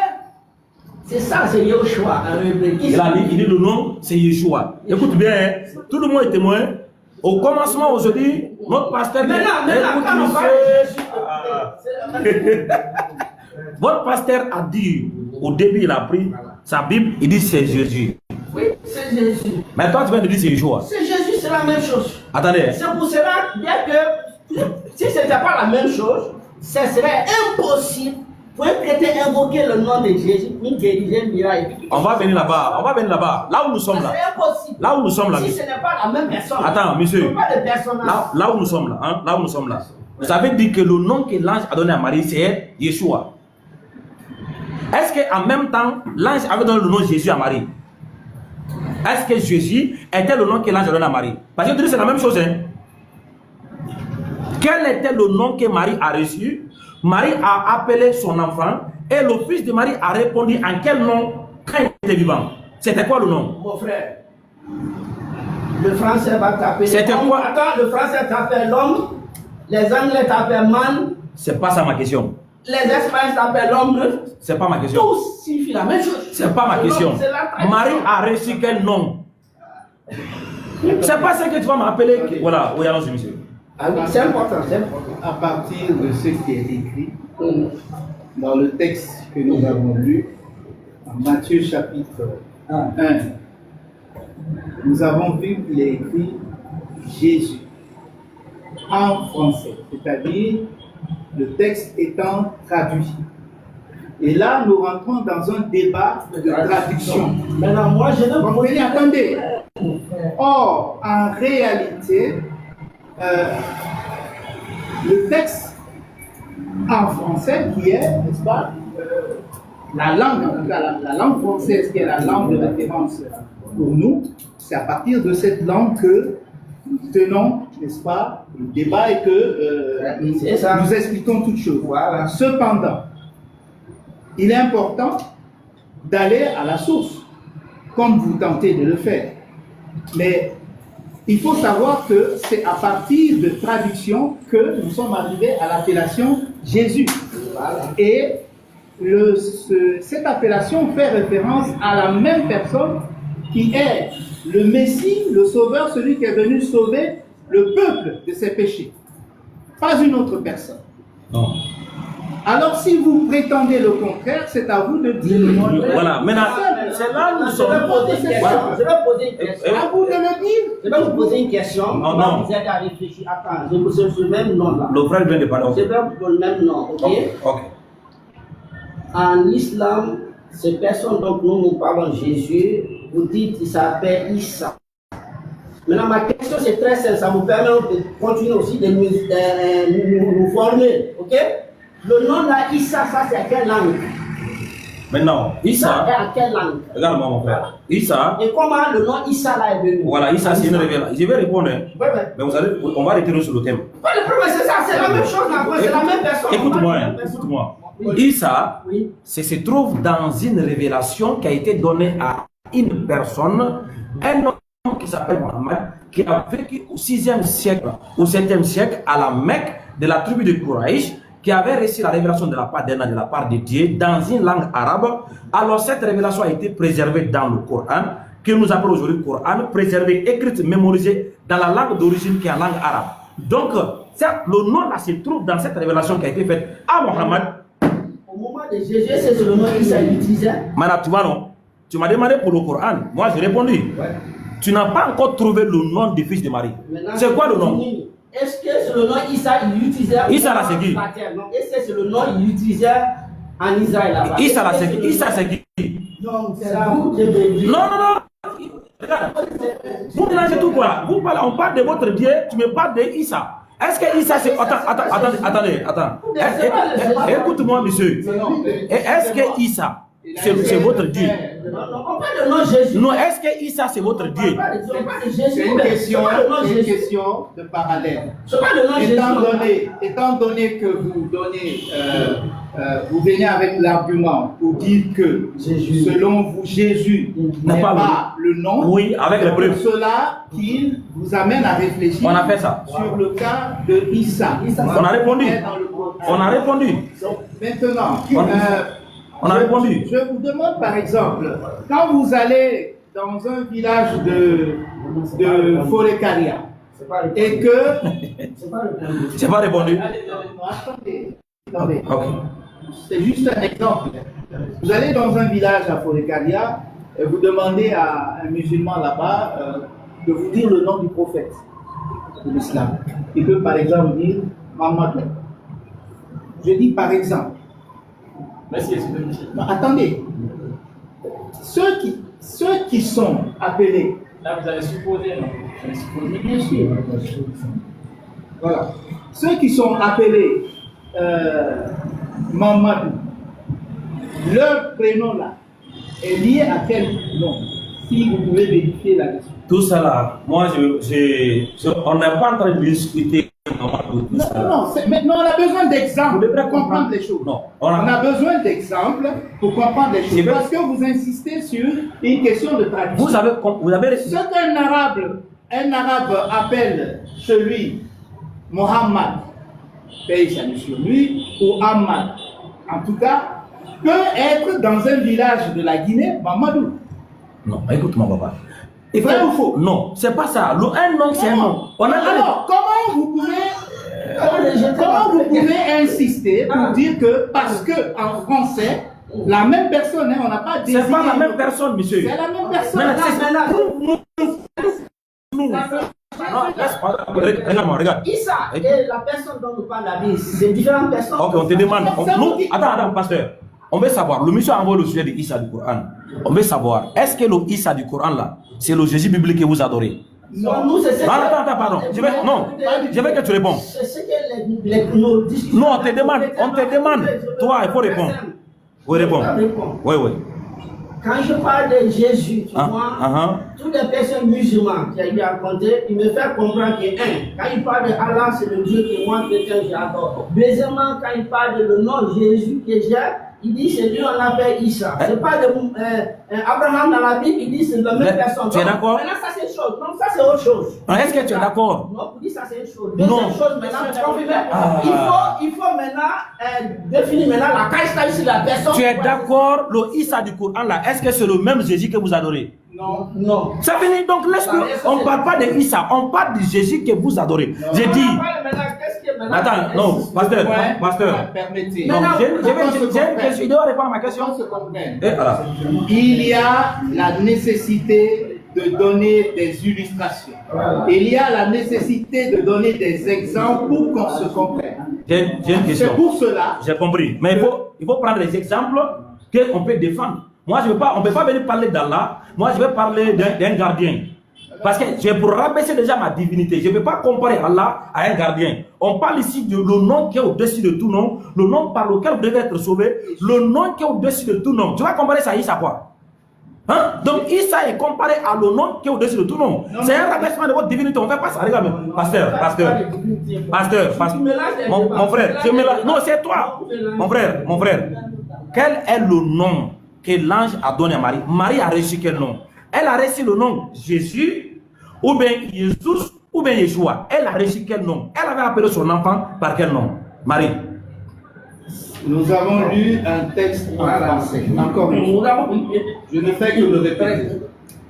c'est ça, c'est Yeshua en hébreu. Il dit le nom, c'est Yeshua. Écoute bien, hein, tout le monde est témoin. Au commencement aujourd'hui, notre pasteur... Votre pasteur a dit, au début il a pris sa Bible, il dit c'est Jésus. Oui, c'est Jésus. Mais toi tu viens de dire c'est Yeshua. C'est Jésus, c'est la même chose. Attendez. C'est pour cela bien que si ce n'était pas la même chose, ce serait impossible pour un chrétien invoquer le nom de Jésus pour guérir un miracle. On va venir là-bas. On va venir là-bas. Là où nous sommes là. C'est impossible. Là où nous sommes là. Si ce n'est pas la même personne. Attends, monsieur. Pas de personnage. Là où nous sommes là. Hein? Là où nous sommes là. Vous avez dit que le nom que l'ange a donné à Marie, c'est Yeshua. Est-ce qu'en même temps, l'ange avait donné le nom de Jésus à Marie? Est-ce que Jésus était le nom que l'ange a donné à Marie? Parce que c'est la même chose. Hein? Quel était le nom que Marie a reçu? Marie a appelé son enfant et le fils de Marie a répondu en quel nom quand il était vivant. C'était quoi le nom? Mon frère, le français va taper. C'était quoi? Attends, le français t'appelle l'homme, les Anglais t'appellent man, C'est pas ça ma question. les Espagnols t'appellent l'homme. C'est pas ma question. Tous signifient la même chose. C'est pas ma question. Marie a reçu quel nom? C'est pas ce que tu vas m'appeler. Voilà, oui, allons-y, monsieur. Ah oui, c'est important, c'est important. À partir de ce qui est écrit dans le texte que nous avons lu, en Matthieu chapitre 1, nous avons vu qu'il est écrit Jésus en français, c'est-à-dire le texte étant traduit. Et là, nous rentrons dans un débat de traduction. Maintenant, moi, je ne Comprenez, attendez. Or, en réalité, le texte en français qui est, n'est-ce pas, la langue, en tout cas la langue française qui est la langue de référence pour nous, c'est à partir de cette langue que nous tenons, n'est-ce pas, le débat et que nous expliquons toutes choses. Voilà. Cependant, il est important d'aller à la source, comme vous tentez de le faire. Mais il faut savoir que c'est à partir de traduction que nous sommes arrivés à l'appellation Jésus. Et cette appellation fait référence à la même personne qui est le Messie, le Sauveur, celui qui est venu sauver le peuple de ses péchés. Pas une autre personne. Non. Alors si vous prétendez le contraire, c'est à vous de dire. Voilà, maintenant, c'est là où nous sommes. Je vais poser une question. Je vais poser une question. À vous de le dire. Je vais vous poser une question. Non, va non. vous aider à réfléchir. Attends, je vous sur le même nom là. Le frère vient de parler. Je vais vous donner le même nom, ok? Ok. En islam, ces personnes dont nous parlons Jésus, vous dites qu'il s'appelle Issa. Maintenant, ma question c'est très simple, ça vous permet de continuer aussi de nous former, ok? Le nom là, Issa, ça c'est à quelle langue? Maintenant, Issa, est à quelle langue? regarde-moi mon frère. Issa, Et comment le nom Issa là est venu? voilà, Issa c'est une révélation. Je vais répondre, hein. Ouais, ouais. Mais vous allez, on va retirer sur le thème. Pas le problème, c'est ça, c'est la même chose après, c'est la même personne. Écoute-moi, hein, écoute-moi. Issa, Oui. se trouve dans une révélation qui a été donnée à une personne, un homme qui s'appelle Mohammed, qui a vécu au 6e siècle, au 7e siècle, à la Mecque de la tribu de Quraysh, qui avait reçu la révélation de la part d'Allah, de la part de Dieu, dans une langue arabe. Alors cette révélation a été préservée dans le Coran, que nous appelons aujourd'hui Coran, préservée, écrite, mémorisée dans la langue d'origine qui est la langue arabe. Donc, le nom là se trouve dans cette révélation qui a été faite à Mohammed. Au moment de Jésus, c'est le nom qu'Issa utilisait. Madame, tu vois non? Tu m'as demandé pour le Coran. Moi, j'ai répondu. Ouais. Tu n'as pas encore trouvé le nom du fils de Marie. C'est quoi le nom? Est-ce que c'est le nom Issa il utilisait? Issa là, c'est qui? Est-ce que c'est le nom qu'il utilisait en Israël là-bas? Issa là, c'est qui? Issa, c'est qui? Non, c'est là où je me dis. Non, non, non. Regarde. Vous mélangez tout quoi? Vous parlez, on parle de votre Dieu, tu me parles de Issa. Est-ce que Issa c'est... Attendez. Écoute-moi, monsieur. Est-ce que Issa, c'est votre Dieu? Non, on parle de nom Jésus. Non, est-ce que Issa c'est votre Dieu? On parle de Jésus. C'est une question de parallèle. C'est pas le nom Jésus. Étant donné que vous donnez, vous venez avec l'argument pour dire que selon vous Jésus n'est pas le nom, oui, avec les preuves. C'est cela qui vous amène à réfléchir. On a fait ça. Sur le cas de Issa. On a répondu. On a répondu. Donc, maintenant, on a répondu. Je vous demande par exemple, quand vous allez dans un village de Forêt-Caria et que... C'est pas répondu. Attendez. Ok. C'est juste un exemple. Vous allez dans un village à Forêt-Caria et vous demandez à un musulman là-bas de vous dire le nom du prophète de l'islam. Il peut par exemple dire Mamadou. Je dis par exemple. Merci. Non, attendez. Ceux qui sont appelés. Là, vous allez supposer, non? Vous allez supposer. Bien sûr. Voilà. Ceux qui sont appelés Mamadou, leur prénom là est lié à quel nom? Si vous pouvez vérifier là-dessus. Tout ça là, moi, on n'est pas en train de discuter. Non, maintenant on a besoin d'exemples pour comprendre les choses. Non, on a besoin d'exemples pour comprendre les choses. Parce que vous insistez sur une question de traduction. Vous avez ce qu'un arabe appelle celui Mohammed, paix salut sur lui, ou Ahmad, en tout cas, peut être dans un village de la Guinée, Mamadou. Non, écoute-moi, papa. Vrai ou faux? Non, c'est pas ça. Un nom, c'est un nom. Alors, comment vous pouvez insister pour dire que, parce que en français, la même personne, hein, on n'a pas désigné. C'est pas la même personne, monsieur. C'est la même personne. Regarde. Issa et la personne dont nous parle la Bible, c'est différentes personnes. Ok, on te demande. Attends, pasteur. On veut savoir, le monsieur envoie le sujet de Issa du Coran. On veut savoir, est-ce que le Issa du Coran là, c'est le Jésus biblique que vous adorez? Non, nous c'est ça. Attends, pardon. Je veux que tu réponds. C'est ce que nos discussions. Non, on te demande. Toi, il faut répondre. Oui, répondre. Oui. Quand je parle de Jésus, tu vois, toutes les personnes musulmanes qui ont eu à compter, il me fait comprendre que, quand il parle de Allah, c'est le Dieu que moi, chrétien, j'adore. Deuxièmement, quand il parle de le nom Jésus que j'ai, il dit c'est lui on appelle Issa. C'est pas de Abraham dans la Bible, il dit c'est la même personne. Tu es d'accord? Maintenant, ça c'est une chose. Non, ça c'est autre chose. Est-ce que tu es d'accord? Non, pour dire ça c'est une chose. Deuxième chose, maintenant, il faut maintenant définir maintenant la caïsta ici la personne. Tu es d'accord, le Issa du Coran là, est-ce que c'est le même Jésus que vous adorez? Non. Ça finit donc, on ne parle pas de Issa, on parle du Jésus que vous adorez. J'ai dit. Attends, non, pasteur. Permettez. Non, j'ai une question, il doit répondre à ma question. Il y a la nécessité de donner des illustrations. Il y a la nécessité de donner des exemples pour qu'on se comprenne. J'ai une question. C'est pour cela. J'ai compris. Mais il faut prendre des exemples qu'on peut défendre. Moi, on ne peut pas venir parler d'Allah. Moi, je vais parler d'un gardien. Parce que c'est pour rabaisser déjà ma divinité. Je ne peux pas comparer Allah à un gardien. On parle ici de le nom qui est au-dessus de tout nom, le nom par lequel vous devez être sauvé, le nom qui est au-dessus de tout nom. Tu vas comparer ça à Issa quoi? Hein? Donc Issa est comparé à le nom qui est au-dessus de tout nom. C'est un rabaissement de votre divinité. On ne fait pas ça. Regarde, pasteur. Mon frère, non, c'est toi. Mon frère. Quel est le nom que l'ange a donné à Marie? Marie a reçu quel nom? Elle a reçu le nom Jésus, ou bien Jésus, ou bien Yeshua. Elle a reçu quel nom? Elle avait appelé son enfant par quel nom? Marie. Nous avons lu un texte en français. Encore une fois, je ne fais que le répéter.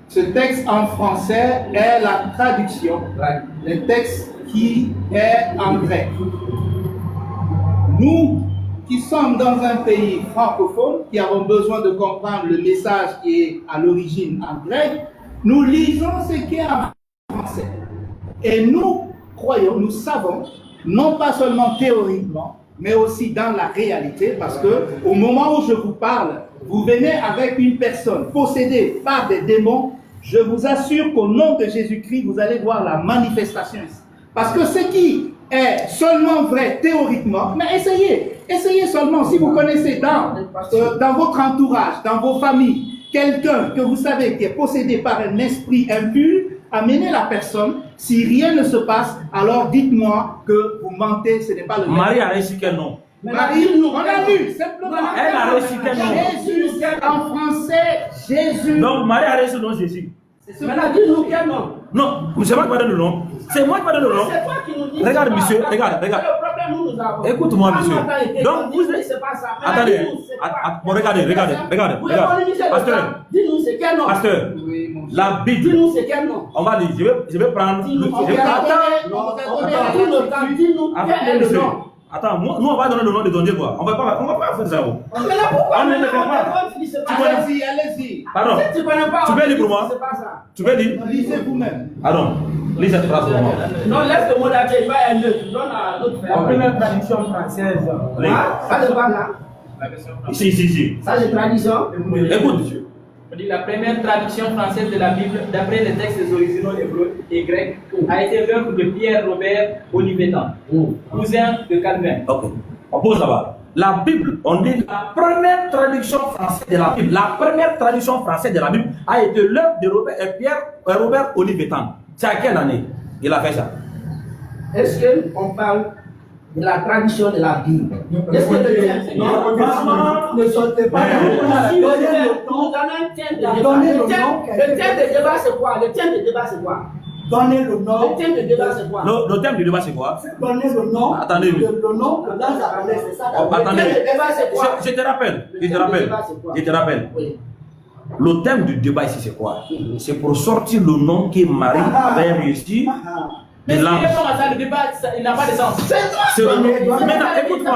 Ce texte en français est la traduction d'un texte qui est en grec. Nous, qui sommes dans un pays francophone, qui avons besoin de comprendre le message qui est à l'origine en grec, nous lisons ce qui est en français. Et nous croyons, nous savons, non pas seulement théoriquement, mais aussi dans la réalité, parce que au moment où je vous parle, vous venez avec une personne possédée par des démons. Je vous assure qu'au nom de Jésus-Christ, vous allez voir la manifestation ici. Parce que ce qui est seulement vrai théoriquement, mais essayez seulement, si vous connaissez dans votre entourage, dans vos familles, quelqu'un que vous savez qui est possédé par un esprit impur, amenez la personne. Si rien ne se passe, alors dites-moi que vous mentez, ce n'est pas le même. Marie a reçu quel nom? Marie, on a lu simplement. Elle a reçu quel nom? Jésus, en français, Jésus. Donc Marie a reçu le nom Jésus. Maintenant, dis-nous quel nom? Non, c'est moi qui vais donner le nom. C'est moi qui vais donner le nom. C'est toi qui nous dis. Regarde, monsieur, regarde. Le problème, nous avons. Écoute-moi, monsieur. Donc, vous c'est pas ça. Attendez. Bon, regardez. Pasteur. Dis-nous, c'est quel nom? Pasteur. La Bible. Dis-nous, c'est quel nom? On va dire, je vais prendre. Dis-nous quel est le nom? Attends, nous on va donner le nom de ton Dieu quoi. On va pas faire ça. On ne le fait pas. Allez-y, allez-y. Pardon. Tu peux lire pour moi? Tu peux lire? Lisez vous-même. Pardon. Lis cette phrase pour moi. Non, laisse le mot d'accueil, il va un autre. Donne à l'autre frère. La première traduction française. Ça c'est pas là. Ici. Ça c'est tradition. Écoute. On dit la première traduction française de la Bible, d'après les textes originaux hébreux et grecs, a été l'œuvre de Pierre Robert Olivetan, cousin de Calvin. Ok. On pose là-bas. La Bible, on dit la première traduction française de la Bible. La première traduction française de la Bible a été l'œuvre de Robert Olivetan. C'est à quelle année il a fait ça? Est-ce qu'on parle de la tradition de la Bible? Est-ce que le thème ne sortez pas le thème de débat c'est quoi? Le thème de débat c'est quoi? Donnez le nom. Le thème de débat c'est quoi? Le thème du débat c'est quoi? Donnez le nom. Attendez. Le nom que dans sa palette, c'est ça. Attendez. Le thème de débat c'est quoi? Je te rappelle. Oui. Le thème du débat ici c'est quoi? C'est pour sortir le nom que Marie avait réussi Mais de si l'ange. répond à ça, le débat, il n'a pas de sens. Maintenant, écoute-moi.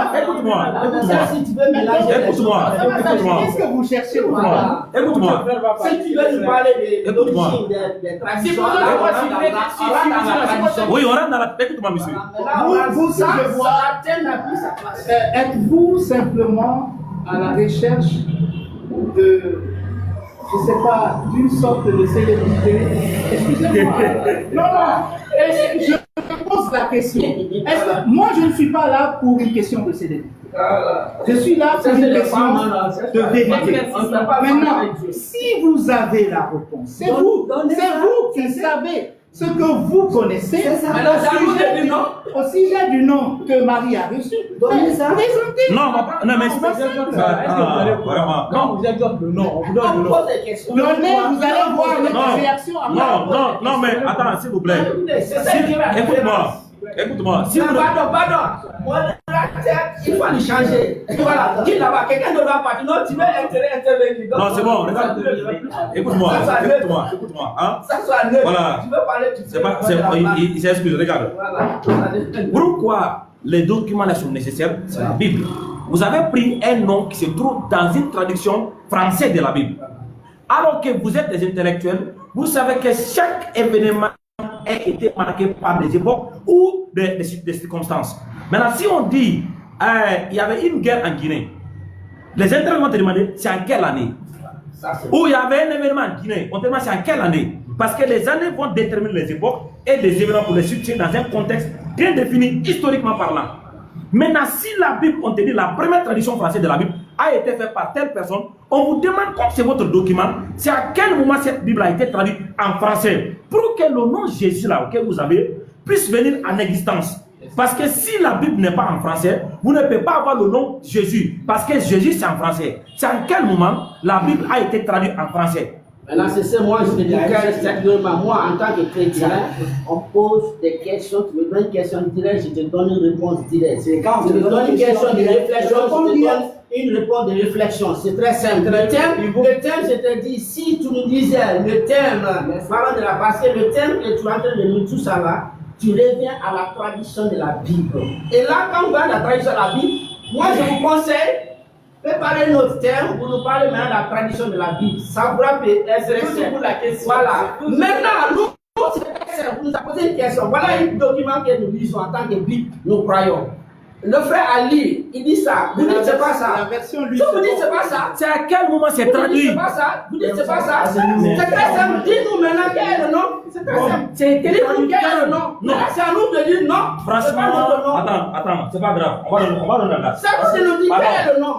Qu'est-ce que vous cherchez? Écoute-moi. Si tu veux nous parler de l'origine des traditions, Oui, on rentre dans la... Écoute-moi, monsieur. Vous, si je vois, êtes-vous simplement à la recherche de, je ne sais pas, d'une sorte de célébrité? Excusez-moi. Non. Je pose la question. Moi, je ne suis pas là pour une question de célébrité. Je suis là pour une question de vérité. Maintenant, si vous avez la réponse, c'est vous qui savez ce que vous connaissez. Au sujet du nom que Marie a reçu. Présentez. Non, mais c'est pas ça. Vraiment. Quand vous êtes le nom, on vous donne le nom. Donnez, vous allez voir les réactions. Non, mais attends, s'il vous plaît. Écoute-moi. Si vous... Pardon. Il faut lui changer. Voilà. Qui là-bas, quelqu'un ne va pas. Non, tu veux intervenir. Non, c'est bon. Regarde. Écoute-moi. Hein? Ça soit neutre. Voilà. Tu veux parler, C'est pas. Il s'excuse. Regarde. Voilà. Pourquoi les documents là sont nécessaires? C'est la Bible. Vous avez pris un nom qui se trouve dans une traduction française de la Bible. Alors que vous êtes des intellectuels, vous savez que chaque événement a été marqué par des époques ou des circonstances. Maintenant, si on dit il y avait une guerre en Guinée, les intellectuels vont te demander c'est en quelle année? Ou il y avait un événement en Guinée, on te demande c'est en quelle année? Parce que les années vont déterminer les époques et les événements pour les situer dans un contexte bien défini, historiquement parlant. Maintenant, si la Bible, on te dit la première tradition française de la Bible a été faite par telle personne, on vous demande comme c'est votre document, c'est à quel moment cette Bible a été traduite en français pour que le nom Jésus là auquel vous avez puisse venir en existence. Parce que si la Bible n'est pas en français, vous ne pouvez pas avoir le nom Jésus. Parce que Jésus c'est en français. C'est à quel moment la Bible a été traduite en français? Maintenant, c'est ça, moi, je te dis que moi, en tant que chrétien, on pose des questions, tu me donnes une question directe, je te donne une réponse directe. Quand tu me donnes une question de réflexion, je te donne une réponse de réflexion. C'est très simple. Le thème, je te dis, si tu nous disais le thème, parlant de la parce que le thème que tu es en train de nous tout ça là, tu reviens à la tradition de la Bible. Et là, quand on va à la tradition de la Bible, moi, je vous conseille, préparez notre thème, vous nous parlez maintenant de la tradition de la Bible. Ça pourra être pour la question. Voilà. Maintenant, nous, vous nous avez posé une question. Voilà un document que nous lisons en tant que Bible, nous croyons. Le frère Ali, il dit ça. Vous dites c'est pas ça. La version lui. Vous dites c'est pas ça. C'est à quel moment c'est traduit? C'est pas ça. Vous dites c'est pas ça. C'est très simple. Dis-nous maintenant quel est le nom. C'est très simple. Dis-nous quel est le nom. Non. C'est à nous de dire non. Franchement, attends, c'est pas grave. On va donner la date. Ça, c'est nous dire quel est le nom.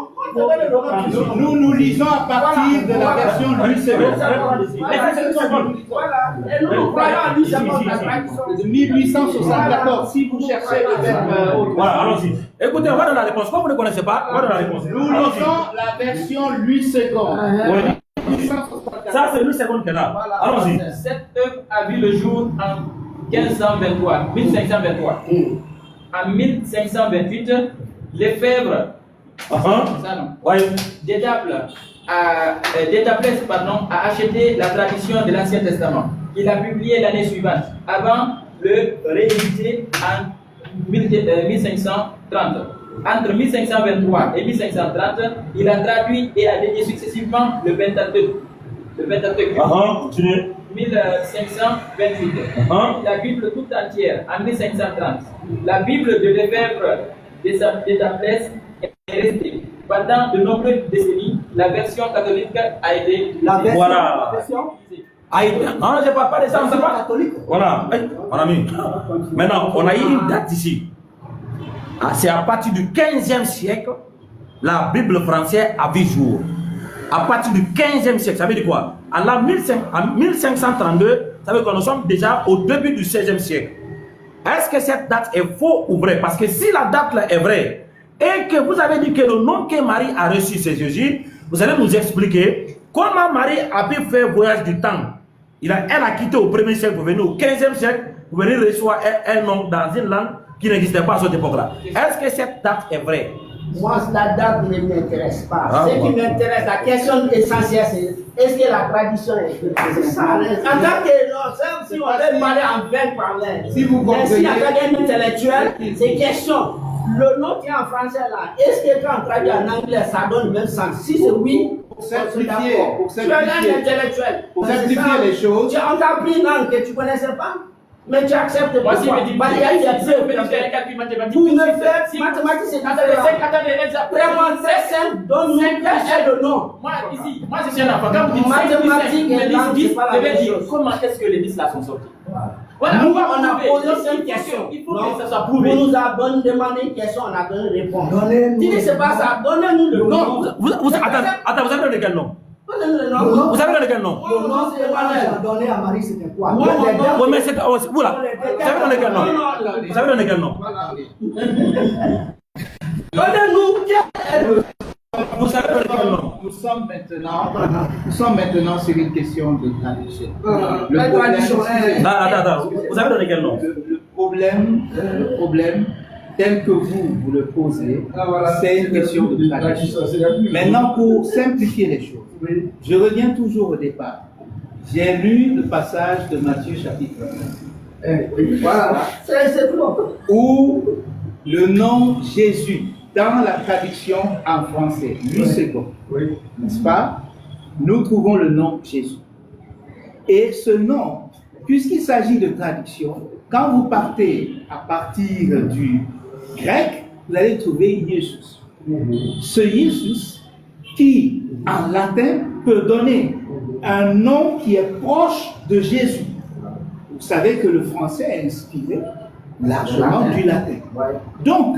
Nous lisons à partir de la version Louis II. Voilà. Et nous croyons à lui seulement la tradition. De 1874. Si vous cherchez le verbe. Voilà, allons-y. Écoutez, on va donner la réponse. Comme vous ne connaissez pas, on va donner la réponse. Nous lisons la version Louis II. Oui. Ça, c'est Louis II qui est là. Allons-y. Cette œuvre a vu le jour en 1523. En 1528, Lefebvre, Détaplès a acheté la tradition de l'Ancien Testament. Il a publié l'année suivante, avant le rééditer en 1530. entre 1523 et 1530, il a traduit et a dédié successivement le Pentateuque. Le Pentateuque. Continuez. 1528. La Bible tout entière en 1530. La Bible de Lefebvre d'Établès est restée. Pendant de nombreuses décennies, la version catholique a été. Voilà. Non, je ne parle pas de ça, on ne pas. Voilà, mon ami. Maintenant, on a eu une date ici. C'est à partir du 15e siècle, la Bible française a vu jour. À partir du 15e siècle, ça veut dire quoi? En 1532, ça veut dire que nous sommes déjà au début du 16e siècle. Est-ce que cette date est faux ou vraie? Parce que si la date là est vraie, et que vous avez dit que le nom que Marie a reçu, c'est Jésus, vous allez nous expliquer comment Marie a pu faire voyage du temps. Elle a quitté au 1er siècle pour venir au 15e siècle, pour venir recevoir un nom dans une langue qui n'existait pas à cette époque-là. Est-ce que cette date est vraie? Moi, la date ne m'intéresse pas. Ce qui m'intéresse, la question essentielle, c'est est-ce que la tradition est ça? En tant que si on veut parler en vain parler, si vous comprenez, si en tant qu'intellectuel, c'est question. Le nom qui est en français là, est-ce que quand on traduit en anglais, ça donne le même sens? Si c'est oui, pour simplifier les choses. On t'a appris une langue que tu ne connaissais pas, mais tu acceptes pas. Moi, si je me dis, vous me faites mathématiques, c'est vraiment très simple. Donne-nous le nom. Moi, ici, moi, je suis un enfant. Quand vous dites mathématiques et langue, c'est pas la même chose. Comment est-ce que les 10 là sont sortis? Voilà, nous, on a posé cette question. Il faut que ça soit prouvé. Vous nous avez demandé une question, on a donné une réponse. Tu dis, c'est pas ça, donnez-nous le nom. Attends, vous avez donné quel nom? Donnez-nous le nom. Vous avez donné quel nom? Le nom, c'est Emmanuel. Donné à Marie, c'était quoi? Oui, mais c'est. Vous là, vous avez donné quel nom? Vous avez donné quel nom? Donnez-nous. Vous savez donné quel nom? Nous sommes maintenant sur une question de traduction. Le problème, Attends, vous avez donné quel nom? le problème, tel que vous le posez, c'est une question de traduction. Maintenant, pour simplifier les choses, je reviens toujours au départ. J'ai lu le passage de Matthieu chapitre 1. Voilà. Où le nom Jésus, dans la traduction en français, Lucego, n'est-ce pas? Nous trouvons le nom Jésus. Et ce nom, puisqu'il s'agit de traduction, quand vous partez à partir du grec, vous allez trouver Jesus. Ce Jesus qui, en latin, peut donner un nom qui est proche de Jésus. Vous savez que le français est inspiré largement du latin. Donc,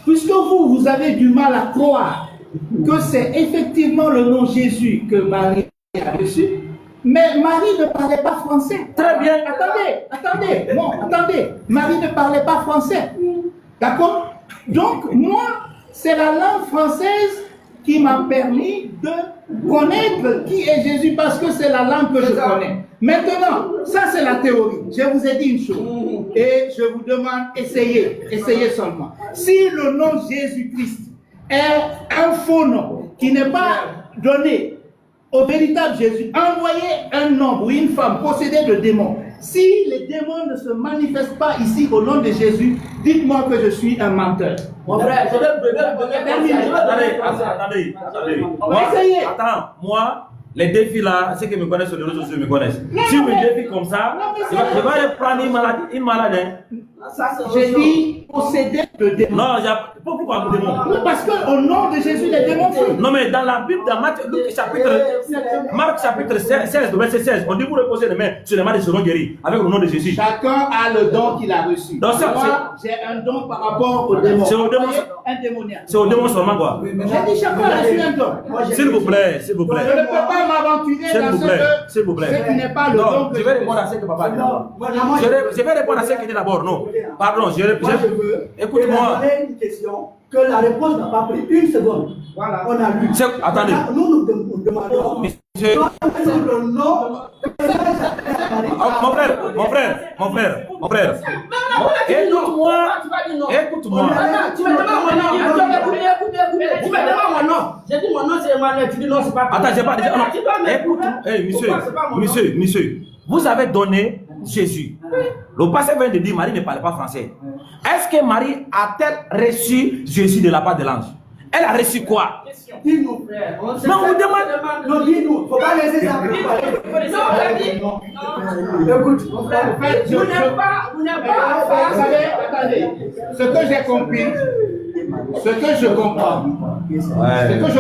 puisque vous avez du mal à croire que c'est effectivement le nom Jésus que Marie a reçu, mais Marie ne parlait pas français. Très bien. Attendez. Marie ne parlait pas français. D'accord? Donc, moi, c'est la langue française qui m'a permis de connaître qui est Jésus parce que c'est la langue que je connais. Maintenant, ça c'est la théorie. Je vous ai dit une chose et je vous demande, essayez seulement. Si le nom Jésus-Christ est un faux nom qui n'est pas donné au véritable Jésus, envoyez un homme ou une femme possédée de démons. Si les démons ne se manifestent pas ici au nom de Jésus, dites-moi que je suis un menteur. Mon frère, je Attendez. On va essayer. Attends, moi, les défis là, ceux qui me connaissent sur les réseaux sociaux me connaissent. Si vous me défient comme ça, je vais aller prendre une maladie. J'ai dit possédé de démons. Non, pourquoi le démon? Oui, parce qu'au nom de Jésus, les démons fuient. Non, mais dans la Bible, dans Marc chapitre 16, verset 16, on dit vous reposez les mains sur les malades, ils seront guéris avec le nom de Jésus. Chacun a le don qu'il a reçu. Donc, moi, j'ai un don par rapport au démon. C'est au démon. Un démoniaque. C'est au démon seulement quoi. J'ai dit chacun a reçu un don. S'il vous plaît. Je ne peux pas m'aventurer dans S'il vous plaît. ce qui n'est pas le don que je vais répondre à ce que papa dit d'abord. Je vais répondre à ce qu'il dit d'abord. Non. Pardon, écoute-moi. Une question que la réponse n'a pas pris une seconde. Voilà, on a lu. Attendez. Nous demandons. Monsieur. Mon frère. Écoute-moi. Tu me demandes mon nom. Vous me demandez mon nom. J'ai dit mon nom c'est Emmanuel. Tu dis non, c'est pas. Attends, j'ai pas dit. Écoute, monsieur. Vous avez donné Jésus. Le pasteur vient de dire Marie ne parlait pas français. Est-ce que Marie a-t-elle reçu Jésus de la part de l'ange? Elle a reçu quoi? Dis-nous, frère. Non, on demande. Non, dis-nous. Faut pas laisser ça parler. Non, écoute, mon frère, vous n'êtes pas. Attendez. Ce que j'ai compris, ce que je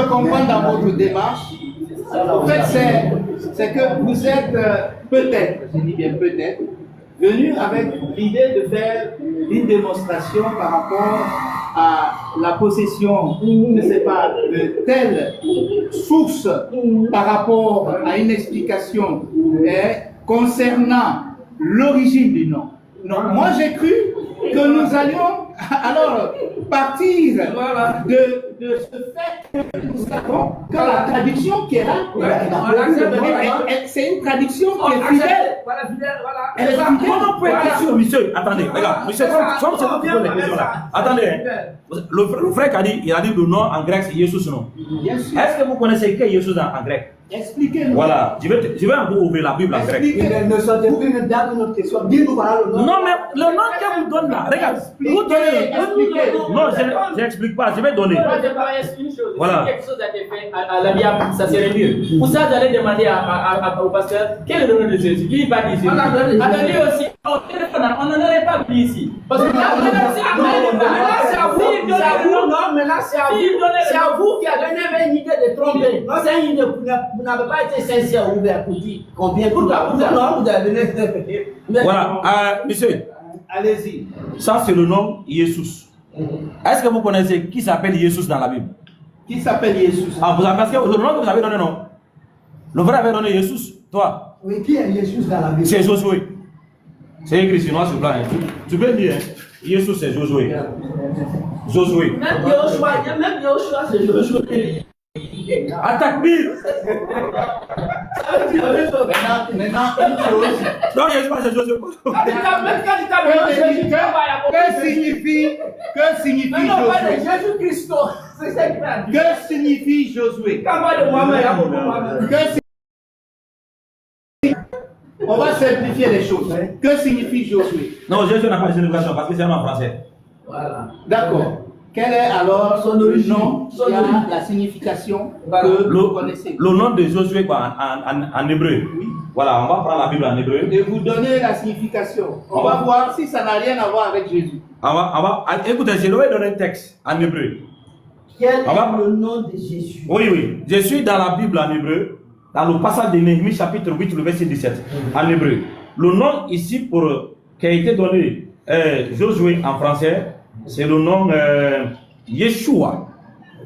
comprends dans votre démarche, en fait, c'est que vous êtes peut-être, je dis bien peut-être, venu avec l'idée de faire une démonstration par rapport à la possession, je ne sais pas, de telle source par rapport à une explication concernant l'origine du nom. Non, moi j'ai cru que nous allions alors partir de ce fait que nous savons que la traduction qui est là, c'est une traduction qui est fidèle. Elle est fidèle. Comment peut être sûr, monsieur? Attendez, regarde, monsieur, comme c'est vous qui pose les questions là. Attendez, le frère a dit, il a dit le nom en grec c'est Jésus non. Est-ce que vous connaissez qui est Jésus en grec? Expliquez-nous. Voilà, je vais un peu ouvrir la Bible en grec. Ne sortez plus une date de notre question. Dis-nous voilà le nom. Non, mais le nom qu'elle vous donne là, regarde, vous donnez. Non, je n'explique pas, je vais donner. Moi, je parle une chose. Voilà. Si quelque chose a été fait à la Bible, ça serait mieux. Pour ça, j'allais demander au pasteur quel est le nom de Jésus. Qui va dire Jésus? Attendez aussi, au téléphone, on n'en aurait pas pris ici. Parce que là, c'est à vous. Non, mais là, c'est à vous qui avez donné une idée de tromper. Non, c'est une idée. Vous n'avez pas été sincère ouvert pour dire combien. Pourquoi vous avez donné. Voilà, monsieur. Allez-y. Ça, c'est le nom Jésus. Est-ce que vous connaissez qui s'appelle Jésus dans la Bible? Qui s'appelle Jésus? Ah, parce que le nom que vous avez donné, non? Le vrai avait donné Jésus, toi. Oui, qui est Jésus dans la Bible? C'est Josué. C'est écrit sur noir sur blanc. Tu peux dire, Jésus c'est Josué. Josué. Même Yoshua, c'est Josué. Attaque Bill. Maintenant, une chose. Non, Jésus c'est Josué. Que signifie Josué? Jésus-Christ. Que signifie Josué? On va simplifier les choses. Que signifie Josué? Non, Jésus n'a pas de signification parce que c'est un nom français. Voilà. D'accord. Quel est alors son le origine, nom qui a la signification que vous connaissez? Le nom de Josué en hébreu. Oui. Voilà, on va prendre la Bible en hébreu. Et vous donner la signification. On va voir si ça n'a rien à voir avec Jésus. Écoutez, je vais donner un texte en hébreu. Quel est le nom de Jésus? Oui. Je suis dans la Bible en hébreu, dans le passage de Néhémie chapitre 8, le verset 17, en hébreu. Le nom ici qui a été donné Josué en français, c'est le nom Yeshua.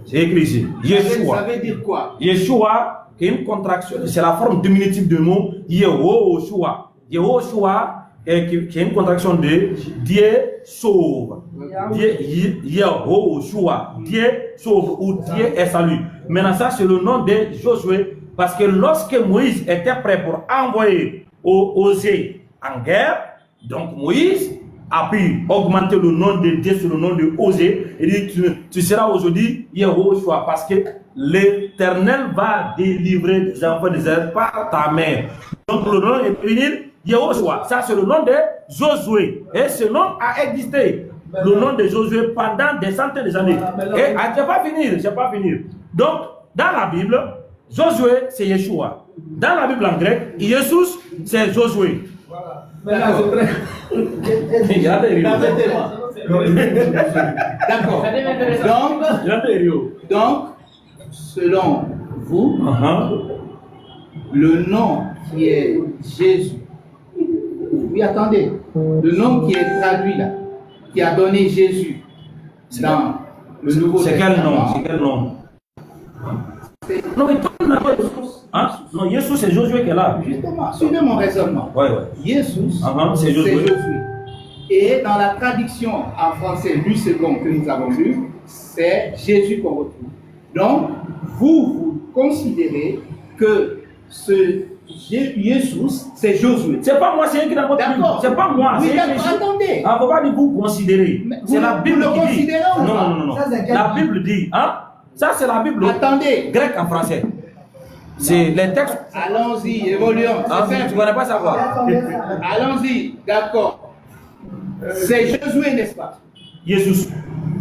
C'est écrit ici. Yeshua. Ça veut dire quoi? Yeshua, qui est une contraction, c'est la forme diminutive du mot Yehoshua. Yehoshua, qui est une contraction de Dieu sauve. Yehoshua, Dieu sauve ou Dieu est salut. Maintenant, ça, c'est le nom de Josué, parce que lorsque Moïse était prêt pour envoyer Osée en guerre, donc Moïse a pu augmenter le nom de Dieu sur le nom de Osée et dit tu seras aujourd'hui Yehoshua parce que l'Éternel va délivrer les enfants d'Israël par ta main. Donc le nom est fini Yehoshua. Ça c'est le nom de Josué et ce nom a existé. Le nom de Josué pendant des centaines d'années. Et je ne vais pas finir. Donc dans la Bible, Josué c'est Yeshua. Dans la Bible en grec, Jésus c'est Josué. D'accord. Donc, selon vous, le nom qui est Jésus, oui, attendez, le nom qui est traduit là, qui a donné Jésus dans le Nouveau Testament. C'est quel nom? Non, mais non, Jésus c'est Josué qui est là. Justement, suivez mon raisonnement. Jésus, c'est Josué. Et dans la traduction en français du second que nous avons lu, c'est Jésus qu'on retrouve. Donc, vous considérez que ce Jésus, c'est Josué. C'est pas moi, c'est un qui n'a pas de Bible. C'est pas moi. Oui, attendez. Il ne faut pas dire vous considérez. C'est la Bible qui dit. Non. La Bible dit. Ça, c'est la Bible grecque en français. C'est les textes. Allons-y, évoluons. Ah, C'est tu ne simple. connais pas savoir. Allons-y, d'accord. C'est Josué, n'est-ce pas? Jésus.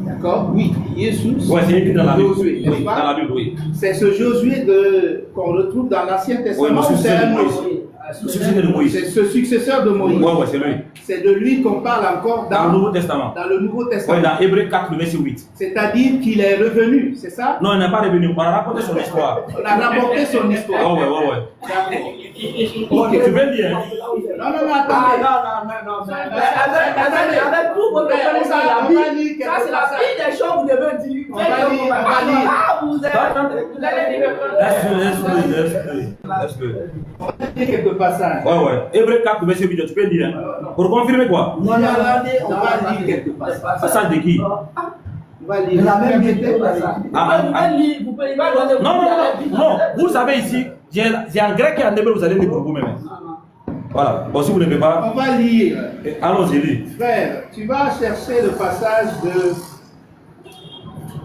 D'accord? Oui, Jésus. Ouais, c'est écrit dans la Bible. Josué, n'est-ce Oui, pas? dans la Bible, oui. C'est ce Josué qu'on retrouve dans l'Ancien Testament. Oui, ou c'est un Moïse. Moïse? Le successeur de Moïse. C'est ce successeur de Moïse. Ouais, c'est lui. C'est de lui qu'on parle encore Dans le Nouveau Testament. dans le Nouveau Oui, Testament. dans Hébreux 4, le verset 8. C'est-à-dire qu'il est revenu, c'est ça? Non, il n'est pas revenu. On a raconté son histoire. On a rapporté son histoire. Oh, ouais. D'accord. Ok, tu veux dire. Non, attendez. Avec tout votre connaissance de la on va Bible, lire quelques ça c'est la passages. fille des choses que vous devez dire. On va lire. Ah, vous allez Laisse-le. On va lire quelques passages. Ouais. Hébreux 4, verset 8, tu peux dire. Pour confirmer quoi? Non, on va lire quelques passages. Passage de qui? On va lire. Vous pouvez pas donner. Non. Vous savez ici, j'ai un grec et un hébreu, vous allez lire pour vous-même. Voilà. Bon, si vous ne pouvez pas, On va lire. allons-y, lire. Frère, tu vas chercher le passage de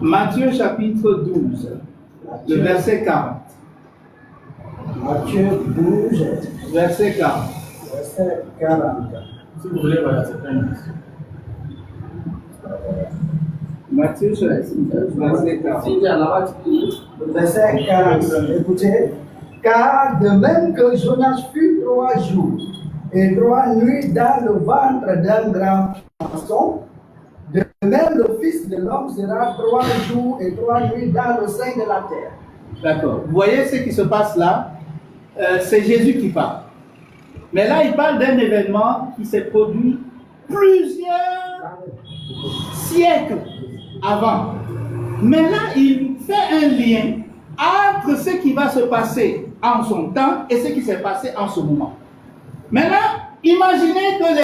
Matthieu chapitre 12, le verset 40. Matthieu 12, Verset 40. verset 40. Si vous voulez, voilà, c'est un Matthieu chapitre 12, verset 40. Verset 40. Écoutez. Car de même que Jonas fut 3 jours et 3 nuits dans le ventre d'un grand poisson, de même le Fils de l'homme sera 3 jours et 3 nuits dans le sein de la terre. D'accord. Vous voyez ce qui se passe là? C'est Jésus qui parle. Mais là, il parle d'un événement qui s'est produit plusieurs siècles avant. Mais là, il fait un lien entre ce qui va se passer en son temps et ce qui s'est passé en ce moment. Maintenant, imaginez que